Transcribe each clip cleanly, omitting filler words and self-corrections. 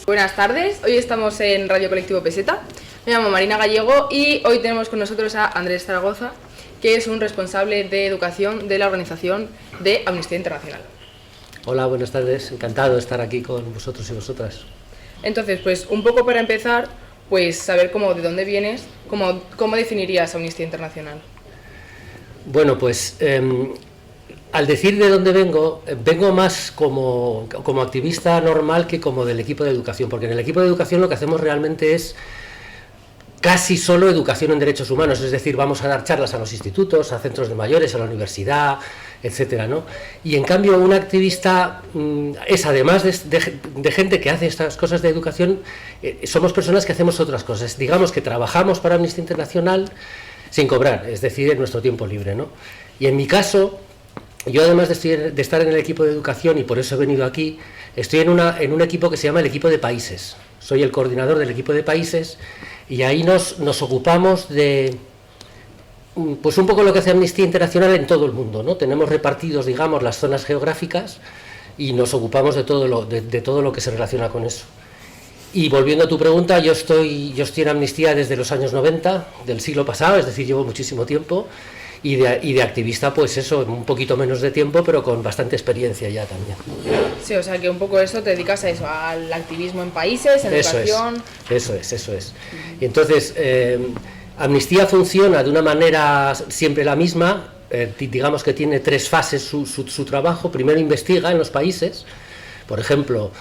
Buenas tardes, hoy estamos en Radio Colectivo Peseta. Me llamo Marina Gallego y hoy tenemos con nosotros a Andrés Zaragoza, que es un responsable de educación de la organización de Amnistía Internacional. Hola, buenas tardes, encantado de estar aquí con vosotros y vosotras. Entonces, pues un poco para empezar, pues saber de dónde vienes, cómo definirías Amnistía Internacional. Bueno, pues al decir de dónde vengo, vengo más como activista normal que como del equipo de educación, porque en el equipo de educación lo que hacemos realmente es casi solo educación en derechos humanos, es decir, vamos a dar charlas a los institutos, a centros de mayores, a la universidad, etcétera, ¿no? Y en cambio un activista es, además de gente que hace estas cosas de educación, somos personas que hacemos otras cosas. Digamos que trabajamos para Amnistía Internacional sin cobrar, es decir, en nuestro tiempo libre, ¿no? Y en mi caso, yo además de estar en el equipo de educación, y por eso he venido aquí, estoy en un equipo que se llama el equipo de países. Soy el coordinador del equipo de países y ahí nos ocupamos de, pues un poco lo que hace Amnistía Internacional en todo el mundo, ¿no? Tenemos repartidos, digamos, las zonas geográficas y nos ocupamos de todo lo que se relaciona con eso. Y volviendo a tu pregunta, yo estoy en Amnistía desde los años 90 del siglo pasado, es decir, llevo muchísimo tiempo, y de activista, pues eso, un poquito menos de tiempo, pero con bastante experiencia ya también. Sí, o sea que un poco eso te dedicas a eso, al activismo en países, en educación. Eso es. Y entonces, Amnistía funciona de una manera siempre la misma, digamos que tiene tres fases su trabajo. Primero investiga en los países. Por ejemplo,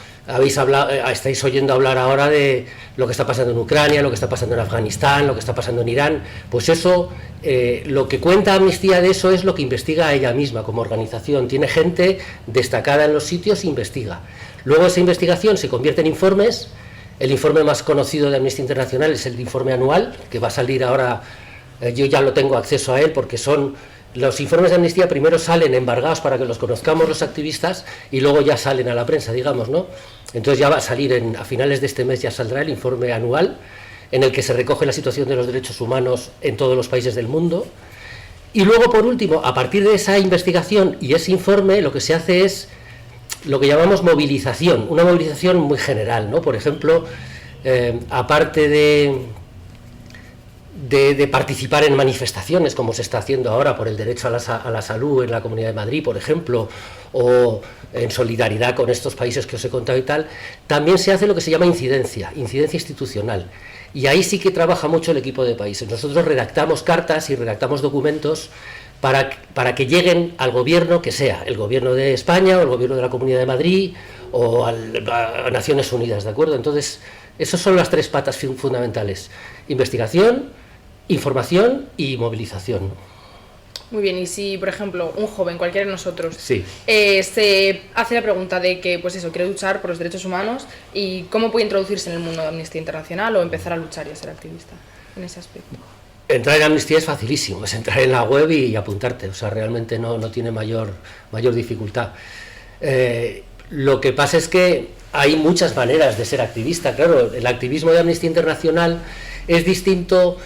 estáis oyendo hablar ahora de lo que está pasando en Ucrania, lo que está pasando en Afganistán, lo que está pasando en Irán. Pues eso, lo que cuenta Amnistía de eso es lo que investiga ella misma como organización. Tiene gente destacada en los sitios e investiga. Luego esa investigación se convierte en informes. El informe más conocido de Amnistía Internacional es el informe anual, que va a salir ahora, yo ya lo tengo acceso a él porque los informes de Amnistía primero salen embargados para que los conozcamos los activistas y luego ya salen a la prensa, digamos, ¿no? Entonces ya va a salir a finales de este mes, ya saldrá el informe anual en el que se recoge la situación de los derechos humanos en todos los países del mundo. Y luego, por último, a partir de esa investigación y ese informe, lo que se hace es lo que llamamos movilización, una movilización muy general, ¿no? Por ejemplo, aparte de participar en manifestaciones, como se está haciendo ahora por el derecho a la salud en la Comunidad de Madrid, por ejemplo, o en solidaridad con estos países que os he contado y tal, también se hace lo que se llama incidencia institucional. Y ahí sí que trabaja mucho el equipo de países. Nosotros redactamos cartas y redactamos documentos para que lleguen al gobierno que sea, el gobierno de España o el gobierno de la Comunidad de Madrid o a Naciones Unidas, ¿de acuerdo? Entonces, esas son las tres patas fundamentales: investigación, información y movilización. Muy bien, y si, por ejemplo, un joven, cualquiera de nosotros, sí, se hace la pregunta de que, pues eso, quiere luchar por los derechos humanos, ¿y cómo puede introducirse en el mundo de Amnistía Internacional o empezar a luchar y a ser activista en ese aspecto? Entrar en Amnistía es facilísimo, es entrar en la web y apuntarte, o sea, realmente no tiene mayor dificultad. Lo que pasa es que hay muchas maneras de ser activista, claro, el activismo de Amnistía Internacional es distinto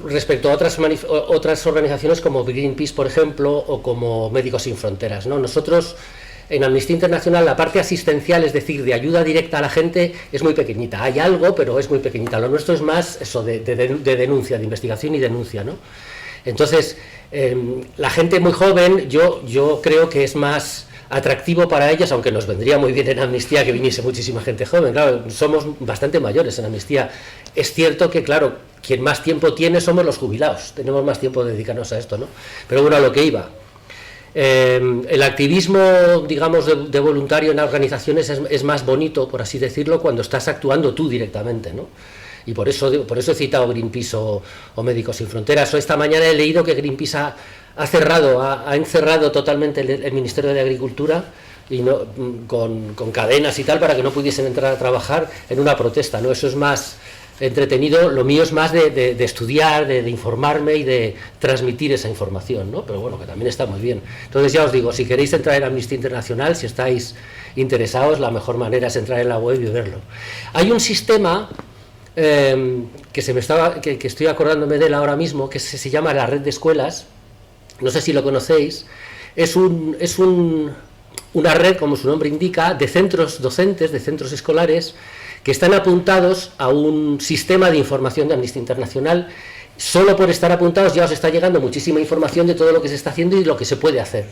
respecto a otras organizaciones como Greenpeace, por ejemplo, o como Médicos Sin Fronteras, ¿no? Nosotros, en Amnistía Internacional, la parte asistencial, es decir, de ayuda directa a la gente, es muy pequeñita. Hay algo, pero es muy pequeñita. Lo nuestro es más eso de denuncia, de investigación y denuncia, ¿no? Entonces, la gente muy joven, yo creo que es más atractivo para ellos, aunque nos vendría muy bien en Amnistía que viniese muchísima gente joven. Claro, somos bastante mayores en Amnistía. Es cierto que, claro, quien más tiempo tiene somos los jubilados, tenemos más tiempo de dedicarnos a esto, ¿no? Pero bueno, a lo que iba. El activismo, digamos, de voluntario en organizaciones es más bonito, por así decirlo, cuando estás actuando tú directamente, ¿no? Y por eso he citado Greenpeace o Médicos Sin Fronteras. O esta mañana he leído que Greenpeace ha encerrado totalmente el Ministerio de Agricultura y con cadenas y tal para que no pudiesen entrar a trabajar en una protesta, ¿no? Eso es más entretenido, lo mío es más de estudiar, de informarme y de transmitir esa información, ¿no? Pero bueno, que también está muy bien. Entonces ya os digo, si queréis entrar en Amnistía Internacional, si estáis interesados, la mejor manera es entrar en la web y verlo. Hay un sistema que estoy acordándome de él ahora mismo, que se llama la Red de Escuelas, no sé si lo conocéis. Es una red, como su nombre indica, de centros docentes, de centros escolares, que están apuntados a un sistema de información de Amnistía Internacional. Solo por estar apuntados ya os está llegando muchísima información de todo lo que se está haciendo y lo que se puede hacer.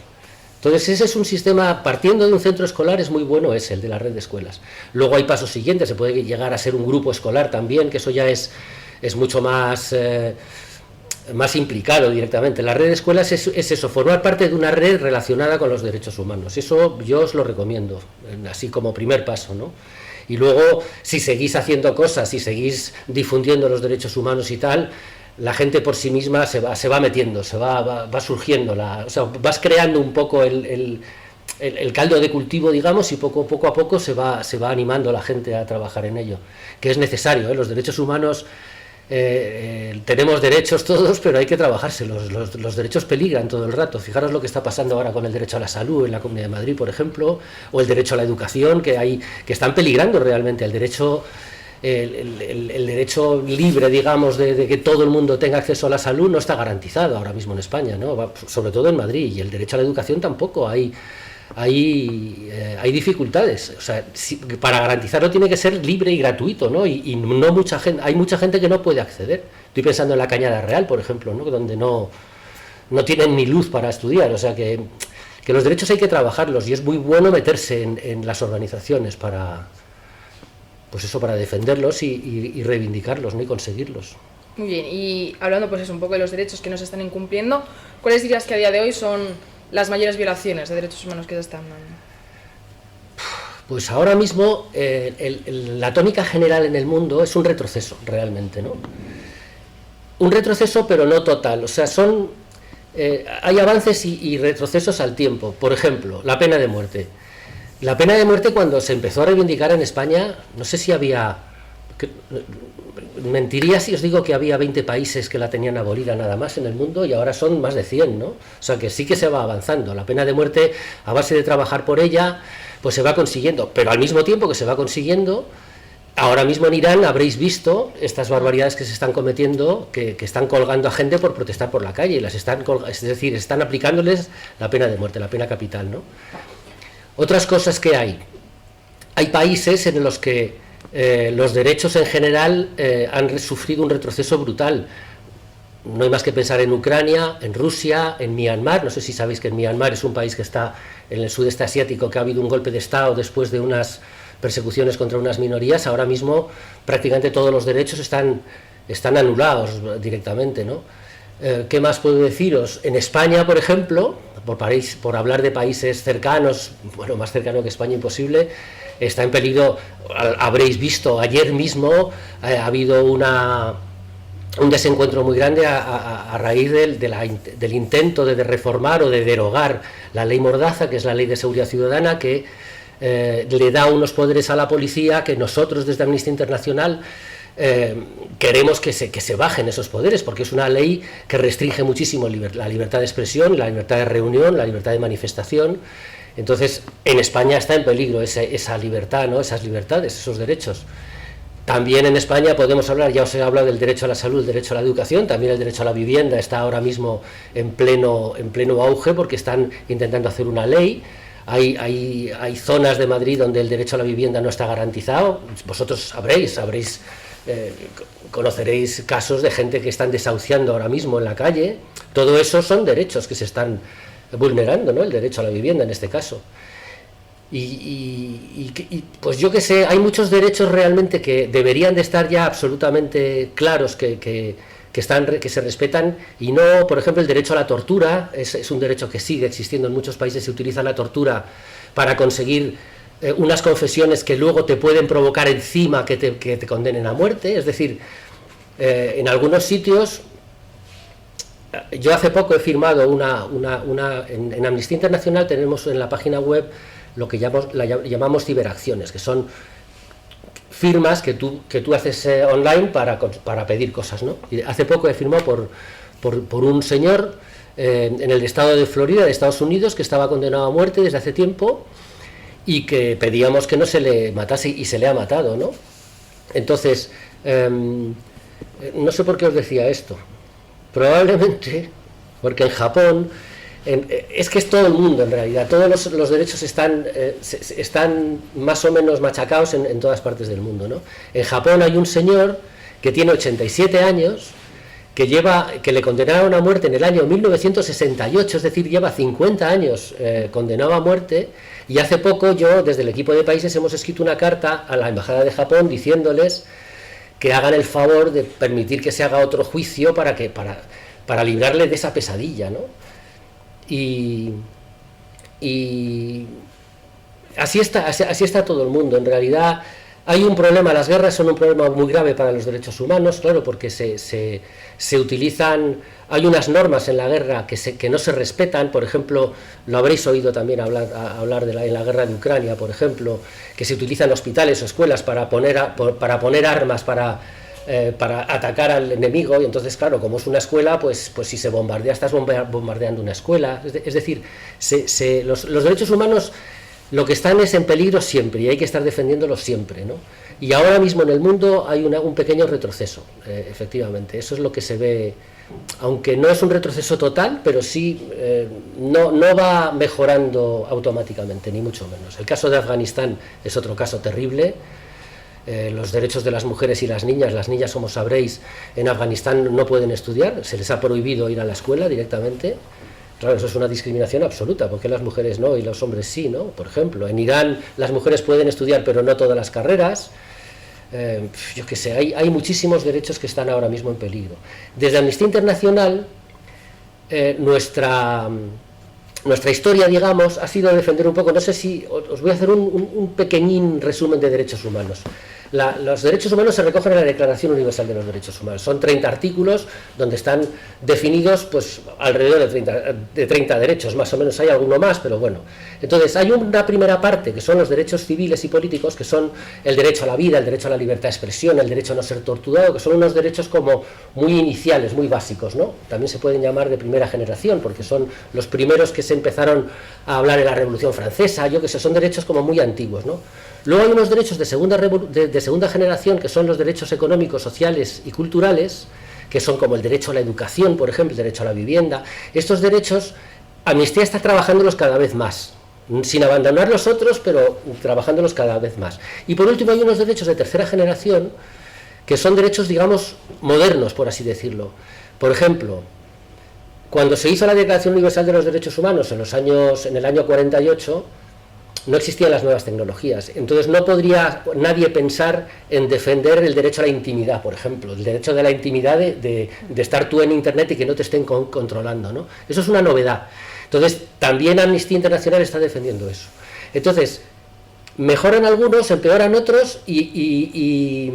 Entonces ese es un sistema, partiendo de un centro escolar, es muy bueno, es el de la red de escuelas. Luego hay pasos siguientes, se puede llegar a ser un grupo escolar también, que eso ya es mucho más implicado directamente. La red de escuelas es eso, formar parte de una red relacionada con los derechos humanos. Eso yo os lo recomiendo, así como primer paso, ¿no? Y luego, si seguís haciendo cosas, si seguís difundiendo los derechos humanos y tal, la gente por sí misma se va metiendo, va surgiendo, o sea, vas creando un poco el caldo de cultivo, digamos, y poco a poco se va animando la gente a trabajar en ello, que es necesario, ¿eh? Los derechos humanos, tenemos derechos todos, pero hay que trabajárselos. Los derechos peligran todo el rato. Fijaros lo que está pasando ahora con el derecho a la salud en la Comunidad de Madrid, por ejemplo, o el derecho a la educación, que están peligrando realmente el derecho. El derecho libre, digamos, de que todo el mundo tenga acceso a la salud no está garantizado ahora mismo en España, ¿no? Sobre todo en Madrid, y el derecho a la educación tampoco. Hay dificultades. O sea, para garantizarlo tiene que ser libre y gratuito, ¿no? Y no mucha gente, hay mucha gente que no puede acceder. Estoy pensando en la Cañada Real, por ejemplo, ¿no? Donde no tienen ni luz para estudiar. O sea que los derechos hay que trabajarlos, y es muy bueno meterse en las organizaciones para defenderlos y reivindicarlos, ¿no? Y conseguirlos. Muy bien, y hablando pues un poco de los derechos que no se están incumpliendo, ¿cuáles dirías que a día de hoy son las mayores violaciones de derechos humanos que se están dando? Pues ahora mismo la tónica general en el mundo es un retroceso, realmente, ¿no? Un retroceso, pero no total. O sea, hay avances y retrocesos al tiempo. Por ejemplo, la pena de muerte. La pena de muerte, cuando se empezó a reivindicar en España, no sé si había... Mentiría si os digo que había 20 países que la tenían abolida nada más en el mundo, y ahora son más de 100, ¿no? O sea que sí que se va avanzando. La pena de muerte, a base de trabajar por ella, pues se va consiguiendo. Pero al mismo tiempo que se va consiguiendo, ahora mismo en Irán habréis visto estas barbaridades que se están cometiendo, que están colgando a gente por protestar por la calle, es decir, están aplicándoles la pena de muerte, la pena capital, ¿no? Otras cosas que hay países en los que los derechos en general han sufrido un retroceso brutal. No hay más que pensar en Ucrania, en Rusia, en Myanmar. No sé si sabéis que en Myanmar es un país que está en el sudeste asiático, que ha habido un golpe de Estado después de unas persecuciones contra unas minorías. Ahora mismo prácticamente todos los derechos están anulados directamente, ¿no? ¿Qué más puedo deciros? En España, por ejemplo, por hablar de países cercanos, bueno, más cercano que España imposible, está en peligro. Habréis visto, ayer mismo ha habido un desencuentro muy grande a raíz del intento de reformar o de derogar la ley Mordaza, que es la ley de seguridad ciudadana, que le da unos poderes a la policía que nosotros desde Amnistía Internacional queremos que se bajen esos poderes, porque es una ley que restringe muchísimo la libertad de expresión, la libertad de reunión, la libertad de manifestación. Entonces en España está en peligro esa libertad, ¿no? Esas libertades, esos derechos. También en España podemos hablar, ya os he hablado del derecho a la salud, el derecho a la educación, también el derecho a la vivienda está ahora mismo en pleno auge, porque están intentando hacer una ley. Hay zonas de Madrid donde el derecho a la vivienda no está garantizado. Vosotros conoceréis casos de gente que están desahuciando ahora mismo en la calle. Todo eso son derechos que se están vulnerando, ¿no? El derecho a la vivienda en este caso. Y pues yo que sé, hay muchos derechos realmente que deberían de estar ya absolutamente claros, que se respetan, y no. Por ejemplo, el derecho a la tortura es un derecho que sigue existiendo en muchos países. Se utiliza la tortura para conseguir unas confesiones que luego te pueden provocar encima que te condenen a muerte. Es decir, en algunos sitios, yo hace poco he firmado en Amnistía Internacional tenemos en la página web lo que llamamos ciberacciones, que son firmas que tú haces online para pedir cosas, ¿no? Y hace poco he firmado por un señor en el estado de Florida, de Estados Unidos, que estaba condenado a muerte desde hace tiempo, y que pedíamos que no se le matase, y se le ha matado, ¿no? Entonces, no sé por qué os decía esto. Probablemente porque en Japón es que es todo el mundo en realidad, todos los derechos están más o menos machacados en todas partes del mundo, ¿no? En Japón hay un señor que tiene 87 años, que le condenaron a muerte en el año 1968, es decir, lleva 50 años condenado a muerte, y hace poco yo, desde el equipo de países, hemos escrito una carta a la Embajada de Japón diciéndoles que hagan el favor de permitir que se haga otro juicio para librarle de esa pesadilla, ¿no? Y así está todo el mundo. En realidad hay un problema, las guerras son un problema muy grave para los derechos humanos, claro, porque se utilizan, hay unas normas en la guerra que no se respetan. Por ejemplo, lo habréis oído también hablar en la guerra de Ucrania, por ejemplo, que se utilizan hospitales o escuelas para poner armas para atacar al enemigo, y entonces, claro, como es una escuela, pues si se bombardea, estás bombardeando una escuela. Es decir, los derechos humanos lo que están es en peligro siempre, y hay que estar defendiéndolos siempre, ¿no? Y ahora mismo en el mundo hay un pequeño retroceso, efectivamente, eso es lo que se ve, aunque no es un retroceso total, pero sí no va mejorando automáticamente, ni mucho menos. El caso de Afganistán es otro caso terrible. Los derechos de las mujeres y las niñas, como sabréis, en Afganistán no pueden estudiar, se les ha prohibido ir a la escuela directamente. Claro, eso es una discriminación absoluta, porque las mujeres no y los hombres sí, ¿no? Por ejemplo, en Irán las mujeres pueden estudiar, pero no todas las carreras. Yo qué sé, hay muchísimos derechos que están ahora mismo en peligro. Desde Amnistía Internacional, nuestra historia, digamos, ha sido defender un poco, no sé si, os voy a hacer un pequeñín resumen de derechos humanos. Los derechos humanos se recogen en la Declaración Universal de los Derechos Humanos. Son 30 artículos donde están definidos pues alrededor de 30 derechos, más o menos. Hay alguno más, pero bueno. Entonces, hay una primera parte que son los derechos civiles y políticos, que son el derecho a la vida, el derecho a la libertad de expresión, el derecho a no ser torturado, que son unos derechos como muy iniciales, muy básicos, ¿no? También se pueden llamar de primera generación, porque son los primeros que se empezaron a hablar en la Revolución Francesa, yo que sé, son derechos como muy antiguos, ¿no? Luego hay unos derechos de segunda generación, que son los derechos económicos, sociales y culturales, que son como el derecho a la educación, por ejemplo, el derecho a la vivienda. Estos derechos, Amnistía está trabajándolos cada vez más, sin abandonar los otros, pero trabajándolos cada vez más. Y por último hay unos derechos de tercera generación, que son derechos, digamos, modernos, por así decirlo. Por ejemplo, cuando se hizo la Declaración Universal de los Derechos Humanos en el año 48, no existían las nuevas tecnologías, entonces no podría nadie pensar en defender el derecho a la intimidad, por ejemplo, el derecho de la intimidad de estar tú en internet y que no te estén controlando, ¿no? Eso es una novedad. Entonces también Amnistía Internacional está defendiendo eso. Entonces, mejoran algunos, empeoran otros, y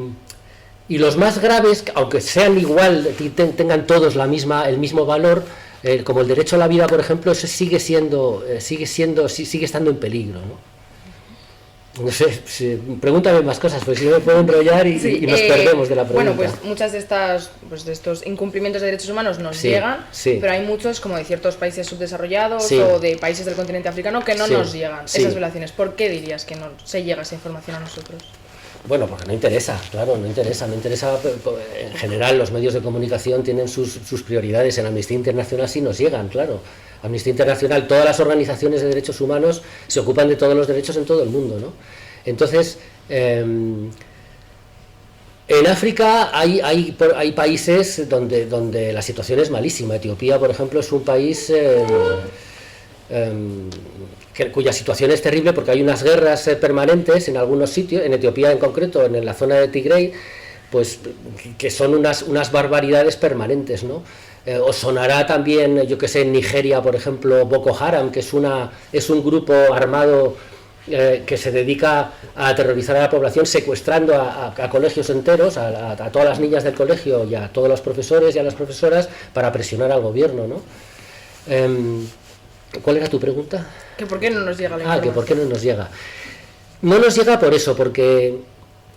los más graves, aunque sean igual, tengan todos el mismo valor, como el derecho a la vida, por ejemplo, eso sigue estando en peligro, ¿no? No sé, pregúntame más cosas, pues si no me puedo enrollar y nos perdemos de la pregunta. Bueno, pues muchas de estos incumplimientos de derechos humanos nos llegan, pero hay muchos, como de ciertos países subdesarrollados o de países del continente africano, que no nos llegan esas violaciones. ¿Por qué dirías que no se llega esa información a nosotros? Bueno, porque no interesa, claro, no interesa. En general, los medios de comunicación tienen sus prioridades. En Amnistía Internacional sí nos llegan, claro. Amnistía Internacional, todas las organizaciones de derechos humanos se ocupan de todos los derechos en todo el mundo, ¿no? Entonces, en África hay países donde la situación es malísima. Etiopía, por ejemplo, es un país cuya situación es terrible, porque hay unas guerras permanentes en algunos sitios, en Etiopía en concreto, en la zona de Tigray, pues que son unas barbaridades permanentes, ¿no? Os sonará también, yo que sé, en Nigeria, por ejemplo, Boko Haram, que es un grupo armado que se dedica a aterrorizar a la población, secuestrando a colegios enteros, a todas las niñas del colegio y a todos los profesores y a las profesoras, para presionar al gobierno, ¿no? ¿Cuál era tu pregunta? ¿Que por qué no nos llega la información? Que por qué no nos llega. No nos llega por eso, porque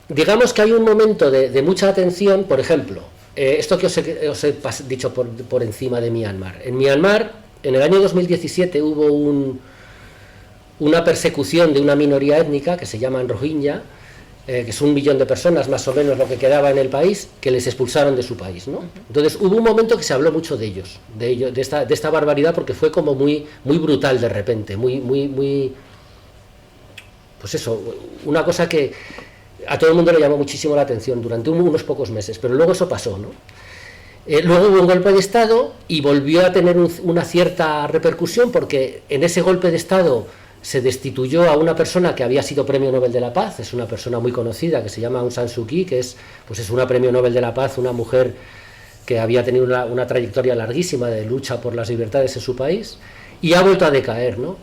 digamos que hay un momento de mucha atención. Por ejemplo, esto que os he dicho por encima de Myanmar. En Myanmar, en el año 2017 hubo una persecución de una minoría étnica que se llaman Rohingya, que es 1 millón de personas más o menos lo que quedaba en el país, que les expulsaron de su país, ¿no? Entonces hubo un momento que se habló mucho de ellos, de esta barbaridad, porque fue como muy brutal de repente, muy pues eso, una cosa que a todo el mundo le llamó muchísimo la atención durante unos pocos meses, pero luego eso pasó, ¿no? Luego hubo un golpe de Estado y volvió a tener una cierta repercusión, porque en ese golpe de Estado se destituyó a una persona que había sido Premio Nobel de la Paz, es una persona muy conocida que se llama Aung San Suu Kyi, que es una Premio Nobel de la Paz, una mujer que había tenido una trayectoria larguísima de lucha por las libertades en su país, y ha vuelto a decaer, ¿no?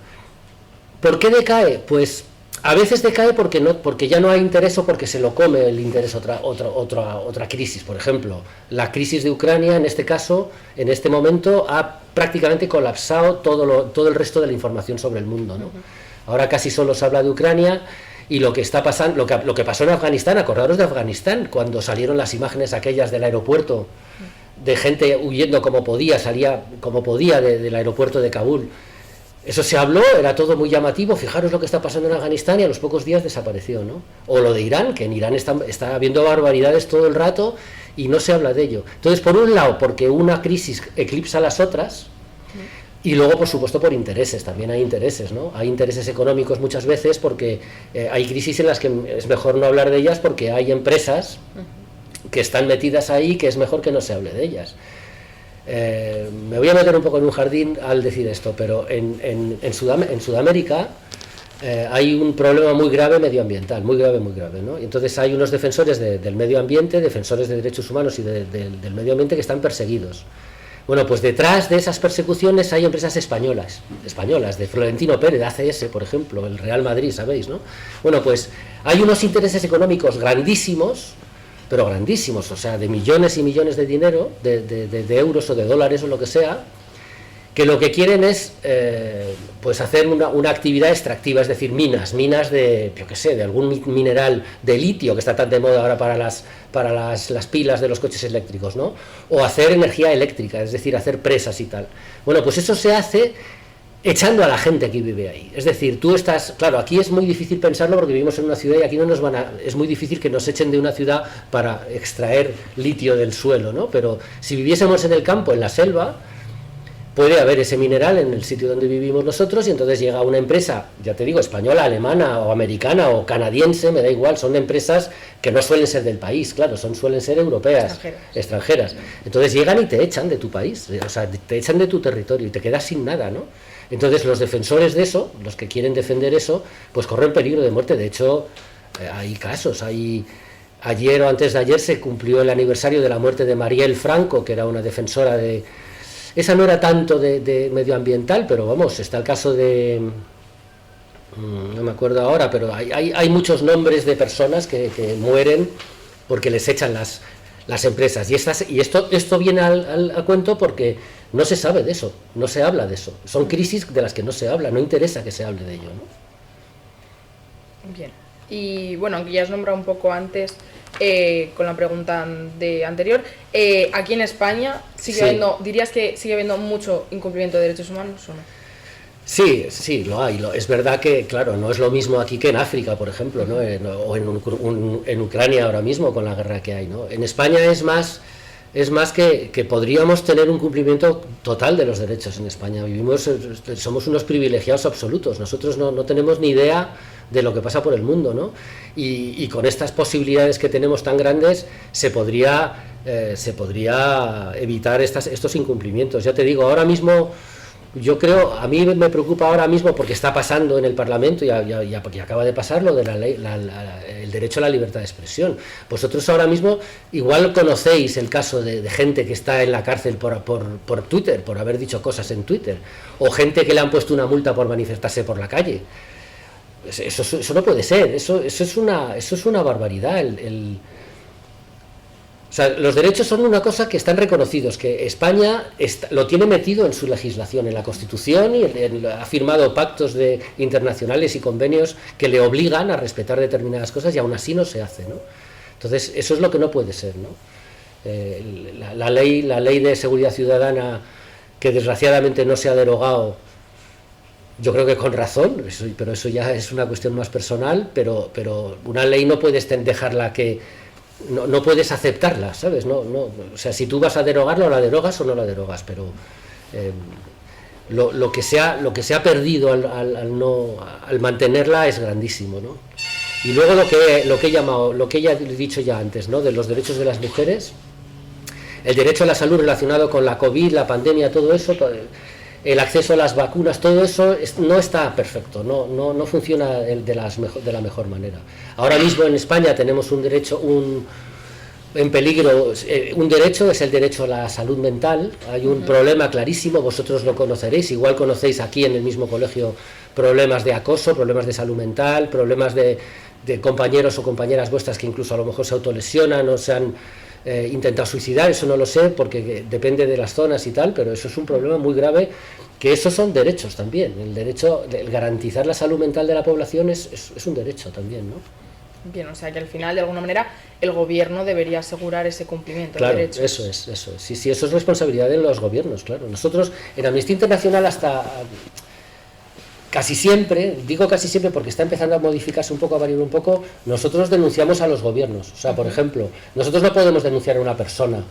¿Por qué decae? Pues a veces decae porque ya no hay interés, o porque se lo come el interés otra crisis. Por ejemplo, la crisis de Ucrania, en este caso, en este momento, ha prácticamente colapsado todo el resto de la información sobre el mundo, ¿no? Ahora casi solo se habla de Ucrania, y lo que está pasando, lo que pasó en Afganistán. Acordaros de Afganistán, cuando salieron las imágenes aquellas del aeropuerto, de gente huyendo como podía, salía como podía del aeropuerto de Kabul. Eso se habló, era todo muy llamativo. Fijaros lo que está pasando en Afganistán, y a los pocos días desapareció, ¿no? O lo de Irán, que en Irán está habiendo barbaridades todo el rato y no se habla de ello. Entonces, por un lado, porque una crisis eclipsa a las otras, y luego, por supuesto, por intereses. También hay intereses, ¿no? Hay intereses económicos muchas veces, porque hay crisis en las que es mejor no hablar de ellas, porque hay empresas que están metidas ahí, que es mejor que no se hable de ellas. Me voy a meter un poco en un jardín al decir esto, pero en Sudamérica hay un problema muy grave medioambiental, muy grave, ¿no? Y entonces hay unos defensores del medio ambiente, defensores de derechos humanos y del medio ambiente, que están perseguidos. Bueno, pues detrás de esas persecuciones hay empresas españolas, de Florentino Pérez, de ACS, por ejemplo, el Real Madrid, ¿sabéis, no? Bueno, pues hay unos intereses económicos grandísimos, pero grandísimos, o sea, de millones y millones de dinero, de euros o de dólares o lo que sea, que lo que quieren es pues hacer una actividad extractiva, es decir, minas de, yo qué sé, de algún mineral de litio, que está tan de moda ahora para las pilas de los coches eléctricos, ¿no? O hacer energía eléctrica, es decir, hacer presas y tal. Bueno, pues eso se hace echando a la gente que vive ahí. Es decir, tú estás... Claro, aquí es muy difícil pensarlo, porque vivimos en una ciudad y aquí no nos es muy difícil que nos echen de una ciudad para extraer litio del suelo, ¿no? Pero si viviésemos en el campo, en la selva, puede haber ese mineral en el sitio donde vivimos nosotros, y entonces llega una empresa, ya te digo, española, alemana o americana o canadiense, me da igual, son empresas que no suelen ser del país, claro, suelen ser europeas, extranjeras. Entonces llegan y te echan de tu país, o sea, te echan de tu territorio y te quedas sin nada, ¿no? Entonces los defensores de eso, los que quieren defender eso, pues corren peligro de muerte. De hecho, hay casos, ayer o antes de ayer se cumplió el aniversario de la muerte de Marielle Franco, que era una defensora de... Esa no era tanto de medioambiental, pero vamos, está el caso de... no me acuerdo ahora, pero hay muchos nombres de personas que mueren porque les echan las empresas. Y esto viene al cuento porque no se sabe de eso, no se habla de eso. Son crisis de las que no se habla, no interesa que se hable de ello, ¿no? Bien. Y bueno, aunque ya has nombrado un poco antes, con la pregunta anterior, aquí en España ¿dirías que sigue habiendo mucho incumplimiento de derechos humanos o no? Sí, lo hay. Es verdad que, claro, no es lo mismo aquí que en África, por ejemplo, ¿no? O en Ucrania ahora mismo, con la guerra que hay, ¿no? En España es más que podríamos tener un cumplimiento total de los derechos en España. Somos unos privilegiados absolutos. Nosotros no tenemos ni idea de lo que pasa por el mundo, ¿no? Y con estas posibilidades que tenemos tan grandes se podría evitar estos incumplimientos. Ya te digo, ahora mismo yo creo, a mí me preocupa ahora mismo, porque está pasando en el Parlamento y acaba de pasar lo de la ley, el derecho a la libertad de expresión. Vosotros ahora mismo igual conocéis el caso de gente que está en la cárcel por Twitter, por haber dicho cosas en Twitter, o gente que le han puesto una multa por manifestarse por la calle. Eso no puede ser, eso es una barbaridad. O sea, los derechos son una cosa que están reconocidos, que España lo tiene metido en su legislación, en la Constitución, y ha firmado pactos internacionales y convenios que le obligan a respetar determinadas cosas, y aún así no se hace, ¿no? Entonces, eso es lo que no puede ser, ¿no? La ley de seguridad ciudadana, que desgraciadamente no se ha derogado, yo creo que con razón, pero eso ya es una cuestión más personal, pero una ley no puedes dejarla que... No puedes aceptarla, ¿sabes? O sea, si tú vas a derogarla, o la derogas o no la derogas, pero lo que se ha perdido al mantenerla es grandísimo, ¿no? Y luego lo que ya he dicho ya antes, ¿no? De los derechos de las mujeres, el derecho a la salud relacionado con la COVID, la pandemia, todo eso, el acceso a las vacunas, todo eso no está perfecto, no funciona de la mejor manera. Ahora mismo en España tenemos un derecho, en peligro, un derecho es el derecho a la salud mental. Hay un problema clarísimo, vosotros lo conoceréis, igual conocéis aquí en el mismo colegio problemas de acoso, problemas de salud mental, problemas de compañeros o compañeras vuestras que incluso a lo mejor se autolesionan o se han intentado suicidar. Eso no lo sé porque depende de las zonas y tal, pero eso es un problema muy grave, que esos son derechos también. El garantizar la salud mental de la población es un derecho también, ¿no? Bien, o sea que al final, de alguna manera, el gobierno debería asegurar ese cumplimiento de derechos. Eso es. Sí, eso es responsabilidad de los gobiernos, claro. Nosotros, en Amnistía Internacional, hasta casi siempre, digo casi siempre porque está empezando a modificarse un poco, a variar un poco, nosotros denunciamos a los gobiernos. O sea, por ejemplo, nosotros no podemos denunciar a una persona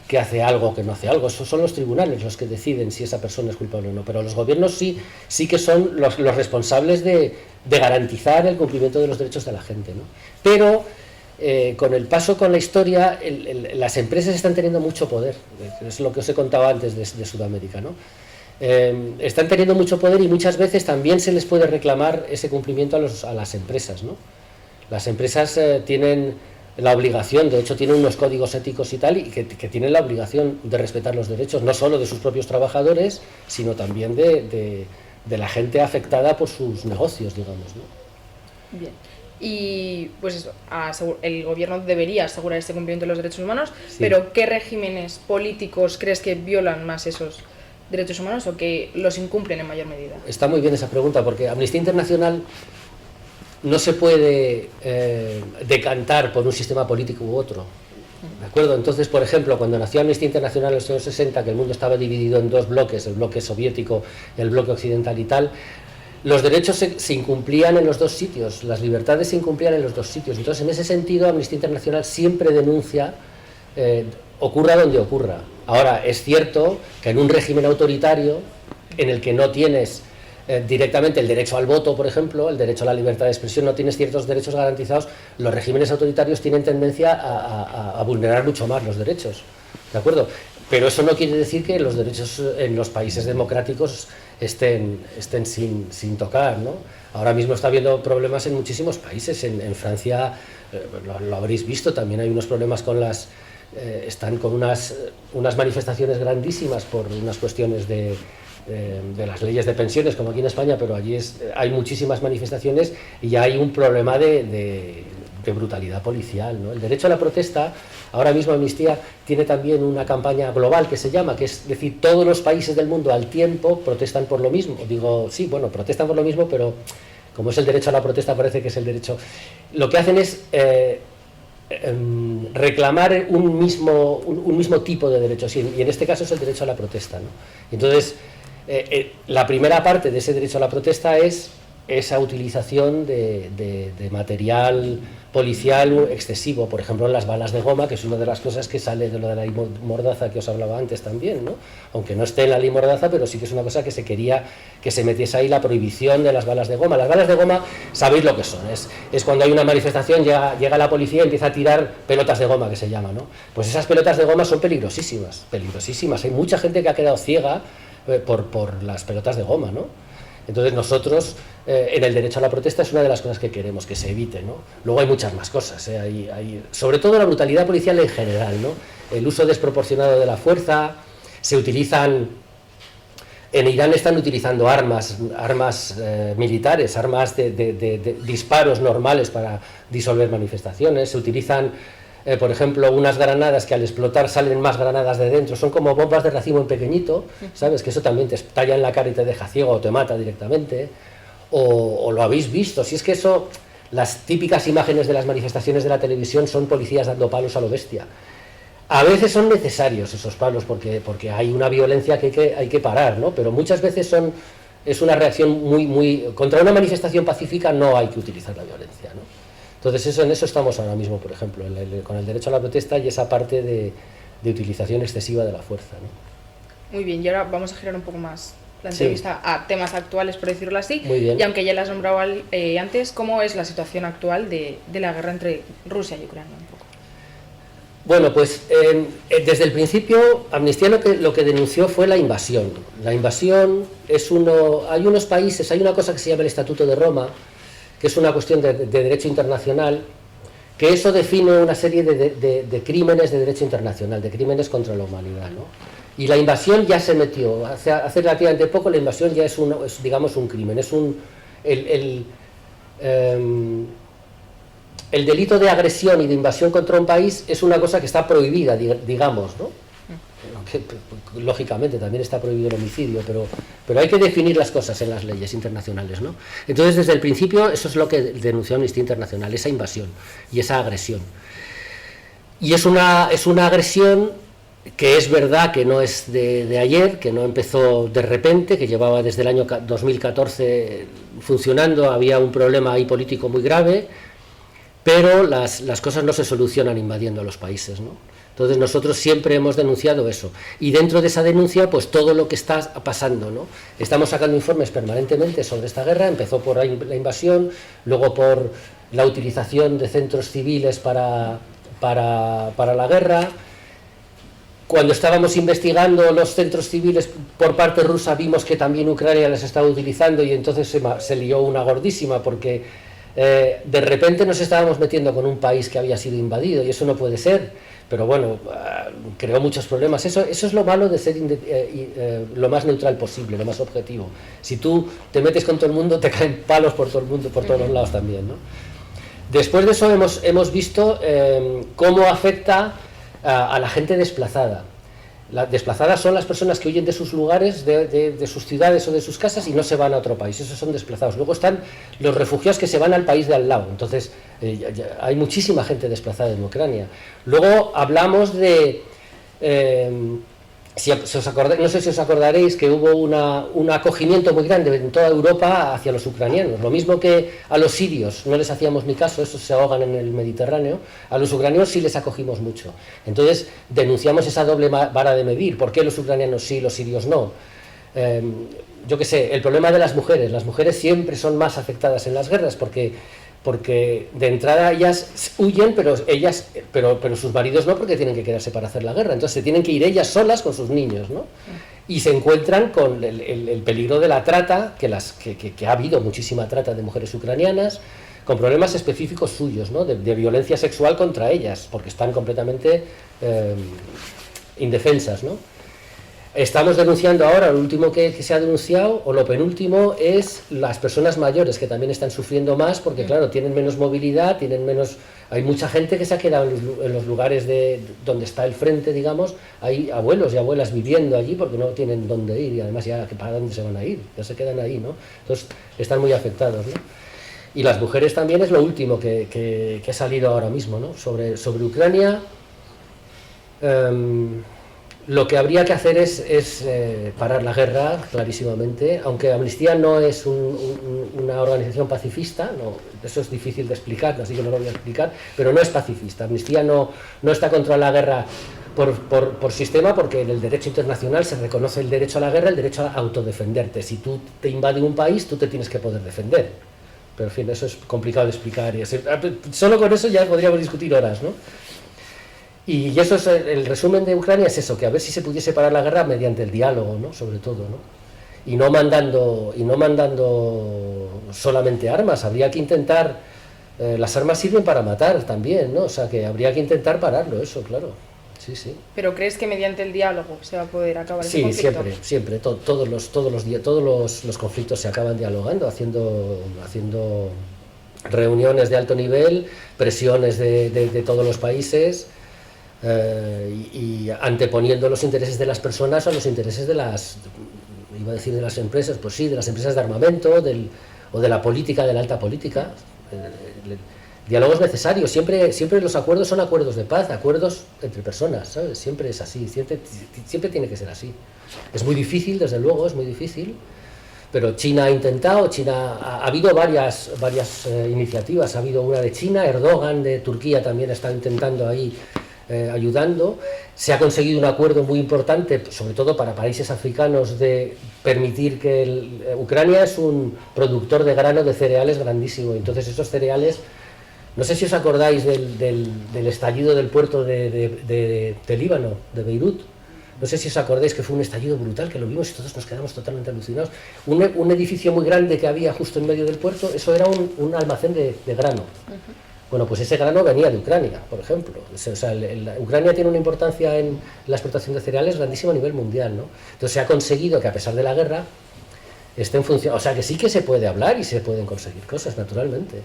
que hace algo o que no hace algo. Eso son los tribunales los que deciden si esa persona es culpable o no, pero los gobiernos sí que son los responsables de garantizar el cumplimiento de los derechos de la gente, ¿no? Pero con el paso, con la historia, las empresas están teniendo mucho poder. Es lo que os he contado antes de Sudamérica, ¿no? Están teniendo mucho poder y muchas veces también se les puede reclamar ese cumplimiento a las empresas, ¿no? Las empresas tienen la obligación, de hecho tienen unos códigos éticos y tal, y que tienen la obligación de respetar los derechos, no solo de sus propios trabajadores, sino también de la gente afectada por sus negocios, digamos, ¿no? Bien. Y pues eso, el gobierno debería asegurar este cumplimiento de los derechos humanos, sí. Pero ¿qué regímenes políticos crees que violan más esos derechos humanos o que los incumplen en mayor medida? Está muy bien esa pregunta, porque Amnistía Internacional no se puede decantar por un sistema político u otro, ¿de acuerdo? Entonces, por ejemplo, cuando nació Amnistía Internacional en los años 60, que el mundo estaba dividido en dos bloques, el bloque soviético y el bloque occidental y tal, los derechos se incumplían en los dos sitios, las libertades se incumplían en los dos sitios. Entonces, en ese sentido, Amnistía Internacional siempre denuncia, ocurra donde ocurra. Ahora, es cierto que en un régimen autoritario, en el que no tienes directamente el derecho al voto, por ejemplo, el derecho a la libertad de expresión, no tienes ciertos derechos garantizados, los regímenes autoritarios tienen tendencia a vulnerar mucho más los derechos, ¿de acuerdo? Pero eso no quiere decir que los derechos en los países democráticos estén sin tocar, ¿no? Ahora mismo está habiendo problemas en muchísimos países, en Francia, lo habréis visto, también hay unos problemas con están con unas manifestaciones grandísimas por unas cuestiones de las leyes de pensiones, como aquí en España, pero allí hay muchísimas manifestaciones y ya hay un problema de brutalidad policial, ¿no? El derecho a la protesta, ahora mismo Amnistía tiene también una campaña global que se llama, que es decir, todos los países del mundo al tiempo protestan por lo mismo. Digo, sí, bueno, protestan por lo mismo, pero como es el derecho a la protesta, parece que es el derecho. Lo que hacen es reclamar un mismo tipo de derechos, y en este caso es el derecho a la protesta, ¿no? Entonces, la primera parte de ese derecho a la protesta es esa utilización de material policial excesivo, por ejemplo las balas de goma, que es una de las cosas que sale de lo de la ley Mordaza que os hablaba antes también, ¿no? Aunque no esté en la ley Mordaza, pero sí que es una cosa que se quería que se metiese ahí, la prohibición de las balas de goma. Las balas de goma, sabéis lo que son, es cuando hay una manifestación, llega la policía y empieza a tirar pelotas de goma, que se llama, ¿no? Pues esas pelotas de goma son peligrosísimas, hay mucha gente que ha quedado ciega por las pelotas de goma, ¿no? Entonces nosotros, en el derecho a la protesta, es una de las cosas que queremos que se evite, ¿no? Luego hay muchas más cosas, sobre todo la brutalidad policial en general, ¿no? El uso desproporcionado de la fuerza, se utilizan, en Irán están utilizando armas militares, armas de disparos normales para disolver manifestaciones, se utilizan por ejemplo, unas granadas que al explotar salen más granadas de dentro, son como bombas de racimo en pequeñito, ¿sabes? Que eso también te estalla en la cara y te deja ciego o te mata directamente, o lo habéis visto, si es que eso, las típicas imágenes de las manifestaciones de la televisión son policías dando palos a lo bestia. A veces son necesarios esos palos porque hay una violencia que hay que parar, ¿no? Pero muchas veces son es una reacción muy... Contra una manifestación pacífica no hay que utilizar la violencia, ¿no? Entonces en eso estamos ahora mismo, por ejemplo, con el derecho a la protesta y esa parte de utilización excesiva de la fuerza, ¿no? Muy bien, y ahora vamos a girar un poco más la entrevista a temas actuales, por decirlo así. Muy bien. Y aunque ya las has nombrado antes, ¿cómo es la situación actual de la guerra entre Rusia y Ucrania? Un poco. Bueno, pues desde el principio Amnistía lo que denunció fue la invasión. La invasión es hay unos países, hay una cosa que se llama el Estatuto de Roma, que es una cuestión de derecho internacional, que eso define una serie de crímenes de derecho internacional, de crímenes contra la humanidad, ¿no? Y la invasión ya se metió, hace relativamente poco la invasión ya es digamos un crimen, es el delito de agresión y de invasión contra un país es una cosa que está prohibida, digamos, ¿no? Que, lógicamente también está prohibido el homicidio, pero hay que definir las cosas en las leyes internacionales, ¿no? Entonces desde el principio eso es lo que denunció Amnistía Internacional, esa invasión y esa agresión. Y es una agresión que es verdad que no es de ayer, que no empezó de repente, que llevaba desde el año 2014 funcionando, había un problema ahí político muy grave, pero las cosas no se solucionan invadiendo a los países, ¿no? Entonces nosotros siempre hemos denunciado eso, y dentro de esa denuncia pues todo lo que está pasando, ¿no? Estamos sacando informes permanentemente sobre esta guerra, empezó por la invasión, luego por la utilización de centros civiles para la guerra. Cuando estábamos investigando los centros civiles por parte rusa vimos que también Ucrania les estaba utilizando y entonces se lió una gordísima porque de repente nos estábamos metiendo con un país que había sido invadido y eso no puede ser. Pero bueno, creó muchos problemas. Eso es lo malo de ser lo más neutral posible, lo más objetivo. Si tú te metes con todo el mundo, te caen palos por todo el mundo, por todos los lados también, ¿no? Después de eso hemos visto cómo afecta a la gente desplazada. Las desplazadas son las personas que huyen de sus lugares, de sus ciudades o de sus casas y no se van a otro país, esos son desplazados. Luego están los refugiados que se van al país de al lado, entonces hay muchísima gente desplazada en Ucrania. Luego hablamos de... no sé si os acordaréis que hubo un acogimiento muy grande en toda Europa hacia los ucranianos, lo mismo que a los sirios no les hacíamos ni caso, esos se ahogan en el Mediterráneo, a los ucranianos sí les acogimos mucho. Entonces denunciamos esa doble vara de medir, ¿por qué los ucranianos sí, los sirios no? Yo qué sé, el problema de las mujeres siempre son más afectadas en las guerras porque de entrada ellas huyen, pero sus maridos no, porque tienen que quedarse para hacer la guerra, entonces se tienen que ir ellas solas con sus niños, ¿no? Y se encuentran con el peligro de la trata, que ha habido muchísima trata de mujeres ucranianas, con problemas específicos suyos, ¿no? de violencia sexual contra ellas, porque están completamente indefensas, ¿no? Estamos denunciando ahora, lo último que se ha denunciado, o lo penúltimo, es las personas mayores, que también están sufriendo más, porque claro, tienen menos movilidad, hay mucha gente que se ha quedado en los lugares donde está el frente, digamos, hay abuelos y abuelas viviendo allí porque no tienen dónde ir, y además ya para dónde se van a ir, ya se quedan ahí, ¿no? Entonces están muy afectados, ¿no? Y las mujeres también es lo último que ha salido ahora mismo, ¿no? Sobre Ucrania. Lo que habría que hacer es parar la guerra, clarísimamente, aunque Amnistía no es una organización pacifista, no, eso es difícil de explicar, así que no lo voy a explicar, pero no es pacifista. Amnistía no está contra la guerra por sistema, porque en el derecho internacional se reconoce el derecho a la guerra, el derecho a autodefenderte. Si tú te invade un país, tú te tienes que poder defender. Pero en fin, eso es complicado de explicar. Solo con eso ya podríamos discutir horas, ¿no? Y eso es el resumen de Ucrania, es eso, que a ver si se pudiese parar la guerra mediante el diálogo, ¿no? Sobre todo, ¿no? Y no mandando solamente armas, habría que intentar, las armas sirven para matar también, ¿no? O sea que habría que intentar pararlo, eso, claro. Sí. ¿Pero crees que mediante el diálogo se va a poder acabar ese conflicto? Sí, siempre, todos los conflictos se acaban dialogando, haciendo reuniones de alto nivel, presiones de todos los países. Y anteponiendo los intereses de las personas a los intereses de las empresas, pues sí, de las empresas de armamento o de la política, de la alta política. El diálogo es necesario, siempre los acuerdos son acuerdos de paz, acuerdos entre personas, ¿sabes? Siempre es así, siempre tiene que ser así. Es muy difícil, desde luego, es muy difícil, pero China ha intentado, ha habido varias iniciativas, ha habido una de China, Erdogan de Turquía también está intentando ahí ayudando. Se ha conseguido un acuerdo muy importante, sobre todo para países africanos, de permitir que Ucrania es un productor de grano de cereales grandísimo, entonces esos cereales, no sé si os acordáis del estallido del puerto de Líbano, de Beirut. No sé si os acordáis que fue un estallido brutal, que lo vimos y todos nos quedamos totalmente alucinados. Un edificio muy grande que había justo en medio del puerto, eso era un almacén de grano. Bueno, pues ese grano venía de Ucrania, por ejemplo. O sea, Ucrania tiene una importancia en la exportación de cereales grandísima a nivel mundial, ¿no? Entonces se ha conseguido que a pesar de la guerra esté en función... O sea, que sí que se puede hablar y se pueden conseguir cosas, naturalmente.